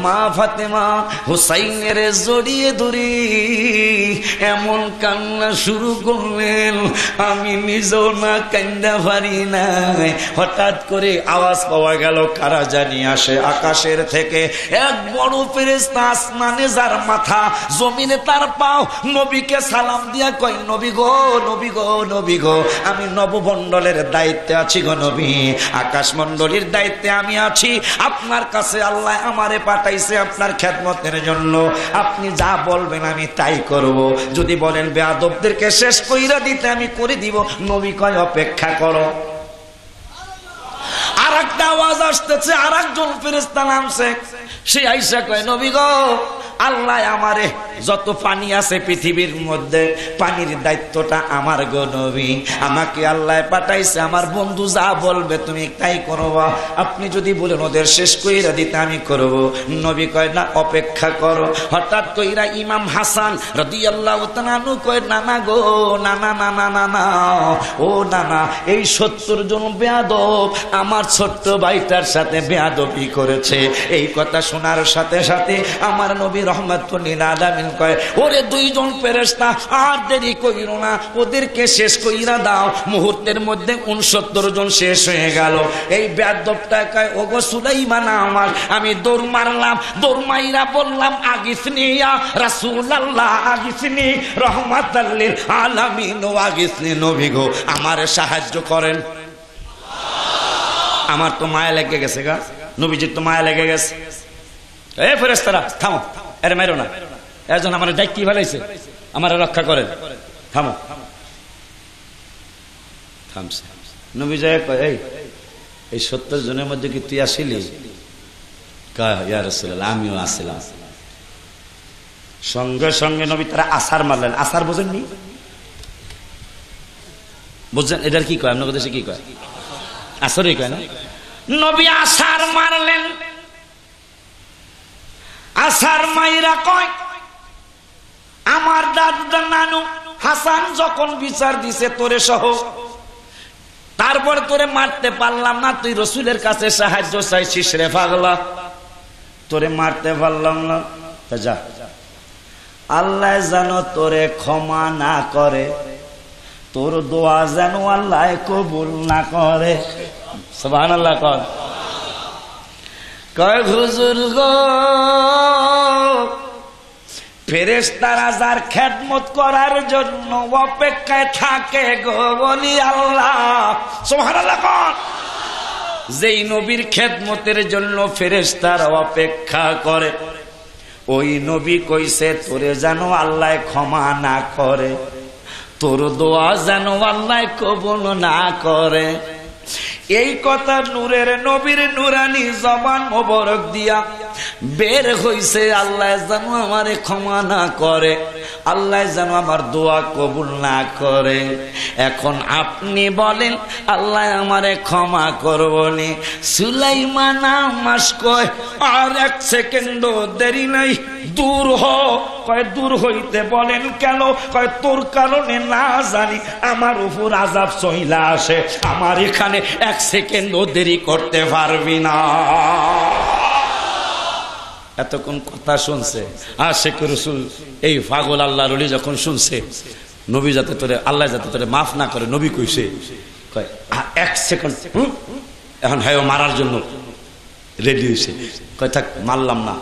মা ফাতেমা হুসাইনের জড়িয়ে ধরি এমন কান্না শুরু করলেন, আমি নিজেও না কান্দা পারি নাই। হঠাৎ করে আওয়াজ পাওয়া গেল, কারা জানি আসে আকাশের থেকে, এক বড় ফেরেশতা, আসমানে যার মাথা জমিনে তার পাও, নবীকে সালাম দিয়া কয় নবী গো, নবী গো, নবী গো, আমি নবমণ্ডলের দায়িত্বে আছি গো নবী, আকাশ মণ্ডলীর দায়িত্বে আমি আছি, আপনার কাছে আল্লাহ আমারে পাঠাইছে আপনার খেদমতের জন্য, আপনি যা বলবেন আমি তাই করব, যদি বলেন বেয়াদবদেরকে শেষ কইরা দিতে আমি করে দিব। নবী কয় অপেক্ষা করো। আর একটা আওয়াজ আসতেছে, আর একজন ফেরেশতা নামছে, সে আইসা কয় নবী গো, আল্লাহ আমারে যত পানি আছে পৃথিবীর মধ্যে পানির দায়িত্বটা আমার গো নবী, আমাকে আল্লাহ পাঠাইছে, আমার বন্ধু যা বলবে তুমি তাই করবা, আপনি যদি বলেন ওদের শেষ কইরা দিতে আমি করব। নবী কয় না, অপেক্ষা করো। হঠাৎ কইরা ইমাম হাসান রাদিয়াল্লাহু তাআলা আনহু কয় না না গো, না না না না না না, ও না না, এই 70 জন বেয়াদব আমার ছোট্ট ভাইটার সাথে বেয়াদবি করেছে। এই কথা শোনার সাথে সাথে আমার নবী রহমাতুল লিল আলামিন কয়, ওরে 2 জন ফেরেশতা আর দেরি কইরো না, ওদেরকে শেষ কইরা দাও। মুহূর্তের মধ্যে 69 জন শেষ হয়ে গেল। এই বেয়াদবটা কয়, ওগো সুলাইমান আমার, আমি দৌড় মারলাম, দৌড় মাইরা বললাম আগিসনি ইয়া রাসূলুল্লাহ, আগিসনি রহমাতাল লিল আলামিন, ও আগিসনি নবী গো আমারে সাহায্য করেন। আমার তো মায়া লেগে গেছে গা, নবীজির তো মায়া লেগে গেছে। এ ফেরেশতারা থামো, এর মেরো না, একজন আমার দায়িত্ব কি ফেলাইছে, আমার রক্ষা করেন, থামো। থামছে। নবী যায় কয়, এই 70 জনের মধ্যে কি তুই আসিলি? কয় ইয়া রাসূলুল্লাহ, আমিও আসছিলাম। সঙ্গে সঙ্গে নবী তারা আসার মারলেন। আসার বোঝেননি? বুঝছেন এটার কি কয়? আপনাদের দেশে কি কয়? আসরই কয় না? নবী আসার মারলেন। আসার মাইরা কয়, আমার দাদা নানু হাসান যখন বিচার দিছে তোরে সহ, তারপর তোরে মারতে পারলাম না, তুই রসুলের কাছে সাহায্য চাইছিস রে পাগলা, তোরে মারতে পারলাম না, যা, আল্লাহ যেন তোরে ক্ষমা না করে, তোর দোয়া যেন আল্লাহ কবুল না করে। সুবহানাল্লাহ। কয় হুজুর গো, ফেরেশতারা যার খেদমত করার জন্য অপেক্ষায় থাকে গো বলি আল্লাহ। সুবহানাল্লাহ। যেই নবীর খেদমতের জন্য ফেরেশতারা অপেক্ষা করে, ওই নবী কইছে তোরে যেন আল্লাহ ক্ষমা না করে, তোর দোয়া যেন আল্লাহ কবুল না করে। এই কথা নূরের নবীর নুরানি জবান মোবারক দিয়া বের হইছে, আল্লাহ যেন আমারে ক্ষমা না করে, আল্লাহ যেন আমার দোয়া কবুল না করে। এখন আপনি বলেন আল্লাহ আমারে ক্ষমা করবনি? সুলাইমান আমাস কয়, আর 1 সেকেন্ড দেরি নাই, দূর হ। কয় দূর হইতে বলেন কেন? কয় তোর কারণে না জানি আমার উপর আযাব চইলা আসে, আমার এখানে 1 সেকেন্ড দেরি করতে পারবি না। এতক্ষণ কথা শুনছে আশিক রাসূল, এই পাগল আল্লাহর ওলি যখন শুনছে নবী যাতে তোরে আল্লাহ যাতে তোরে মাফ না করে, নবী কইছে কয় 1 সেকেন্ড, এখন হ্যাঁ মারার জন্য রেডি হয়েছে। কয় থাক, মারলাম না,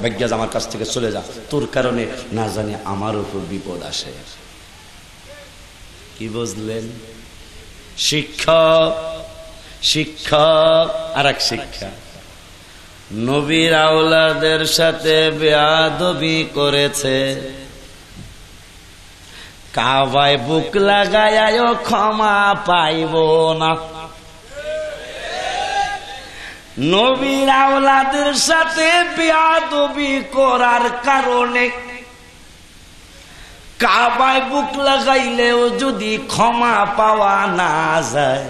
ভাগ্যাজ আমার কাছ থেকে চলে যা, তোর কারণে না জানি আমার উপর বিপদ আসে। কি বুঝলেন? শিক্ষক শিক্ষক আর এক শিক্ষা, নবীর আওলাদের সাথে বেয়াদবি করেছে, কাবায় বুক লাগায় ক্ষমা পাইব না। নবীর আওলাদের সাথে বেয়াদবি করার কারণে কাবায় বুক লাগাইলেও যদি ক্ষমা পাওয়া না যায়,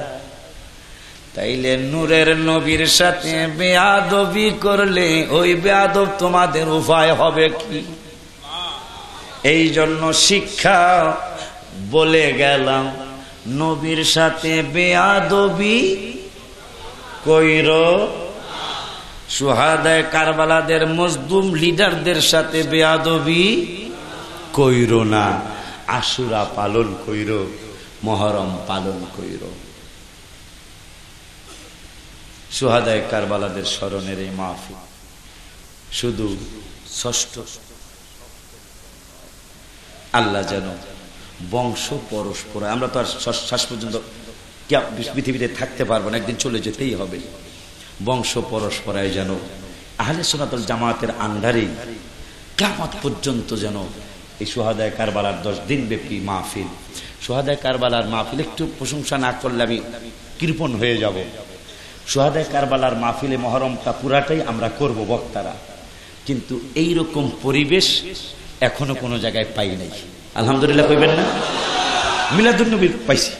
তাইলে নূরের নবীর সাথে বেয়াদবি করলে ওই বেয়াদব তোমাদের উপায় হবে কি? এই জন্য শিক্ষা বলে গেলাম, নবীর সাথে বেয়াদবি কইরো, শুহাদায়ে কারবালাদের মজলুম লিডারদের সাথে বেয়াদবি কইরো না, আশুরা পালন কইরো, মুহররম পালন কইরো। শুহাদায়ে কারবালাদের স্মরণের এই মাহফিল শুধু ষষ্ঠ, আল্লাহ যেন বংশ পরস্পর, আমরা তো আর শেষ পর্যন্ত পৃথিবীতে থাকতে পারবো না, একদিন চলে যেতেই হবে। বংশ পরস্পরায় যেন আহলে সুন্নাত ওয়াল জামাতের আন্ডারেই কিয়ামত পর্যন্ত যেন এই শুহাদায়ে কারবালার 10 দিন ব্যাপী মাহফিল, শুহাদায়ে কারবালার মাহফিল একটু প্রশংসা না করলে আমি কৃপণ হয়ে যাব। শুহাদায়ে কারবালার মাহফিলে মুহররমটা পুরাটাই আমরা করব বক্তারা, কিন্তু এই রকম পরিবেশ এখনো কোনো জায়গায় পাই নাই। আলহামদুলিল্লাহ কইবেন না? মিলাদুন্নবী পাইছি,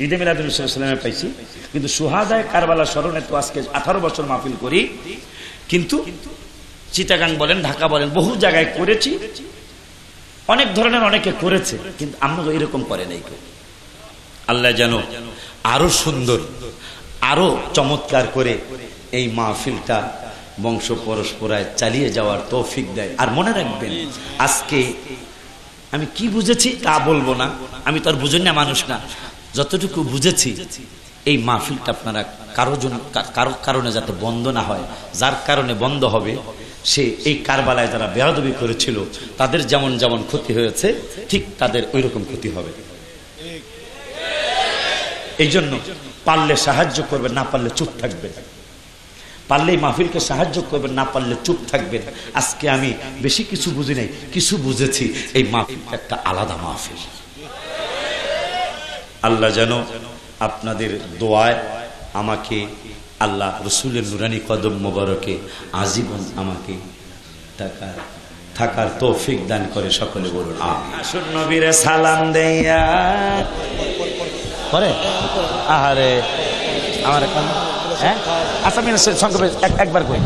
ঈদে মিলাদুন্নবী সাল্লাল্লাহু আলাইহি ওয়াসাল্লাম পাইছি, কিন্তু সুহাদায়ে কারবালা স্মরণে তো আজকে 18 বছর মাহফিল করি, কিন্তু চিটাগাং বলেন, ঢাকা বলেন, বহু জায়গায় করেছি, অনেক ধরনের অনেকে করেছে, কিন্তু আমরা এরকম করে নাই কেউ। আল্লাহ যেন আরো সুন্দর, আরো চমৎকার করে এই মাহফিলটা বংশ পরস্পরায় চালিয়ে যাওয়ার তৌফিক দেয়। আর মনে রাখবেন, আজকে আমি কি বুঝেছি তা বলবো না, আমি তো আর বুঝেন না মানুষ না, যতটুকু বুঝেছি এই মাহফিলটা আপনারা কারো কারণে যাতে বন্ধ না হয়, যার কারণে বন্ধ হবে সে এই কারবালায় যারা বেয়াদবি করেছিল তাদের যেমন যেমন ক্ষতি হয়েছে ঠিক তাদের ওই রকম ক্ষতি হবে। এই জন্য পারলে সাহায্য করবেন, না পারলে চুপ থাকবেন। পারলে মাহফিলকে সাহায্য করবেন, না পারলে চুপ থাকবেন। আজকে আমি বেশি কিছু বুঝি নাই, কিছু বুঝেছি, এই মাহফিলটা একটা আলাদা মাহফিল। আল্লাহ যেন আপনাদের দোয়ায় আমাকে আল্লাহ রসুলের নুরানি কদম মোবারকে আজীবন আমাকে থাকার তৌফিক দান করে, সকলে বলুন আমিন। আসুন নবীরে সালাম দেয়া পরে আহারে আমার হ্যাঁ আচ্ছা আমি সংক্ষেপে একবার কই।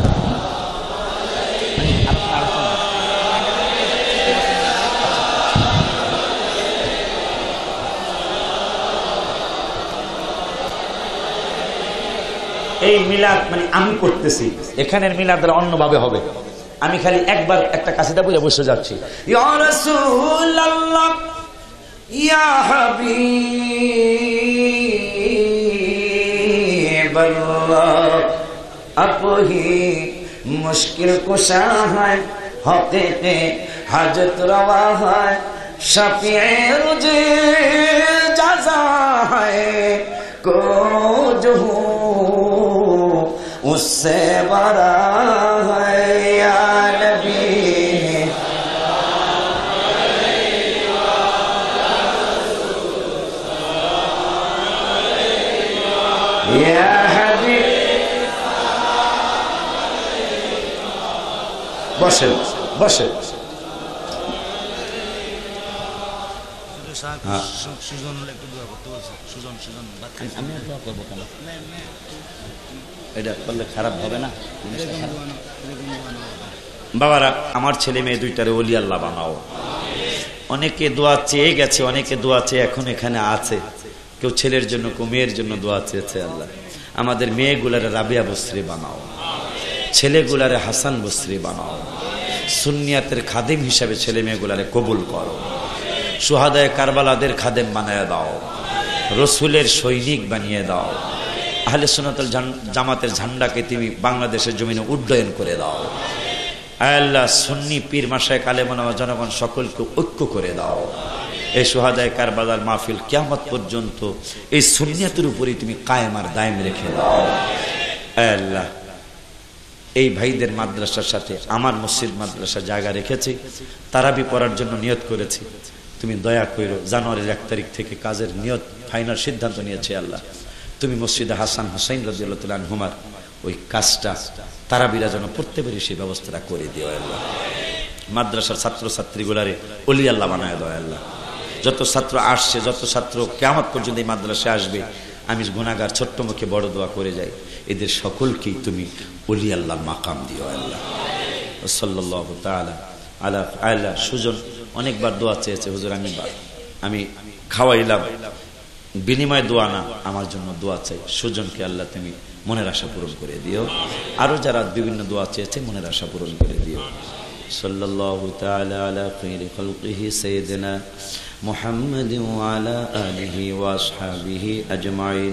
এই মিলাদ মানে আমি করতেছি, এখানের মিলাদ অন্যভাবে হবে। আমি খালি একবার একটা কাসিদা বলে বসে যাচ্ছি, ইয়া রাসূলুল্লাহ ইয়া হাবিবাল্লাহ, আপ হি মুশকিল কুশা হ্যায়, হকীকে হাজত রওয়া হ্যায়, শাফিয়ে রুজে জাযা হ্যায়, কো जो उससे बड़ा है या नबी या हबीब। বসে বসে আমি দোয়া করবো কেন? এটা করলে খারাপ হবে না? বাবারা, আমার ছেলে মেয়ে দুইটারে ওলি আল্লাহ বানাও। অনেকে দোয়া চেয়ে গেছে, অনেকে দোয়া চেয়ে এখন এখানে আছে, কেউ ছেলের জন্য কেউ মেয়ের জন্য দোয়া চেয়েছে। আল্লাহ আমাদের মেয়েগুলারে রাবিয়া বসরি বানাও, ছেলেগুলারে হাসান বসরি বানাও, সুন্নিয়াতের খাদেম হিসাবে ছেলে মেয়েগুলারে কবুল করো, সুহাদায়ে কারবালাদের খাদেম বানিয়ে দাও, রসুলের সৈনিক বানিয়ে দাও, আহলে সুন্নাতুল জামাতের ঝান্ডাকে তুমি বাংলাদেশের জমিনে উড্ডয়ন করে দাও। আল্লাহ সুন্নি পীর মাশায়েখ আলেম ওলামা জনগণ সকলকে ঐক্য করে দাও। এই সুহাদায়ে কারবালার মাহফিল কিয়ামত পর্যন্ত এই সুন্নিয়াতের উপরই তুমি কায়েম আর দায়েম রেখে দাও। আল্লাহ এই ভাইদের মাদ্রাসার সাথে আমার মসজিদ মাদ্রাসা জায়গা রেখেছি, তারাবি পড়ার জন্য নিয়ত করেছি, তুমি দয়া করো। জানুয়ারির 1 তারিখ থেকে কাজের নিয়ত ফাইনাল সিদ্ধান্ত নিয়েছে। আল্লাহ তুমি মসজিদে হাসান হুসাইন রাদিয়াল্লাহু তাআলা আনহুমার ওই কাজটা তারাবিরা যেন পড়তে পারি সেই ব্যবস্থাটা করে দিও আল্লাহ। মাদ্রাসার ছাত্রছাত্রীগুলারে ওলি আল্লাহ বানায় দাও আল্লাহ। যত ছাত্র আসছে, যত ছাত্র কিয়ামত পর্যন্ত এই মাদ্রাসায় আসবে, আমি গুনাহগার ছোট্ট মুখে বড় দোয়া করে যাই, এদের সকলকেই তুমি ওলি আল্লাহর মাকাম দিও আল্লাহ। সাল্লাল্লাহু তাআলা আলা আলা সুজন অনেকবার দোয়া চেয়েছে, হুজুর আমি খাওয়াইলাম, বিনিময় দোয়া না, আমার জন্য দোয়া চাই। সুজনকে আল্লাহ তুমি মনের আশা পূরণ করে দিও। আরো যারা বিভিন্ন দোয়া চেয়েছে মনের আশা পূরণ করে দিও। সাল্লাল্লাহু তাআলা আলা খায়রি খালকিহি সাইয়্যিদিনা মুহাম্মাদিন ওয়া আলা আলিহি ওয়া আসহাবিহি আজমাইন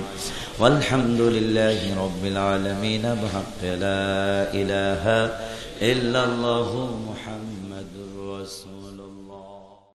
ওয়ালহামদুলিল্লাহি রাব্বিল আলামিন বিহাক্কি লা ইলাহা ইল্লাল্লাহু মুহাম্মাদুর রাসূল।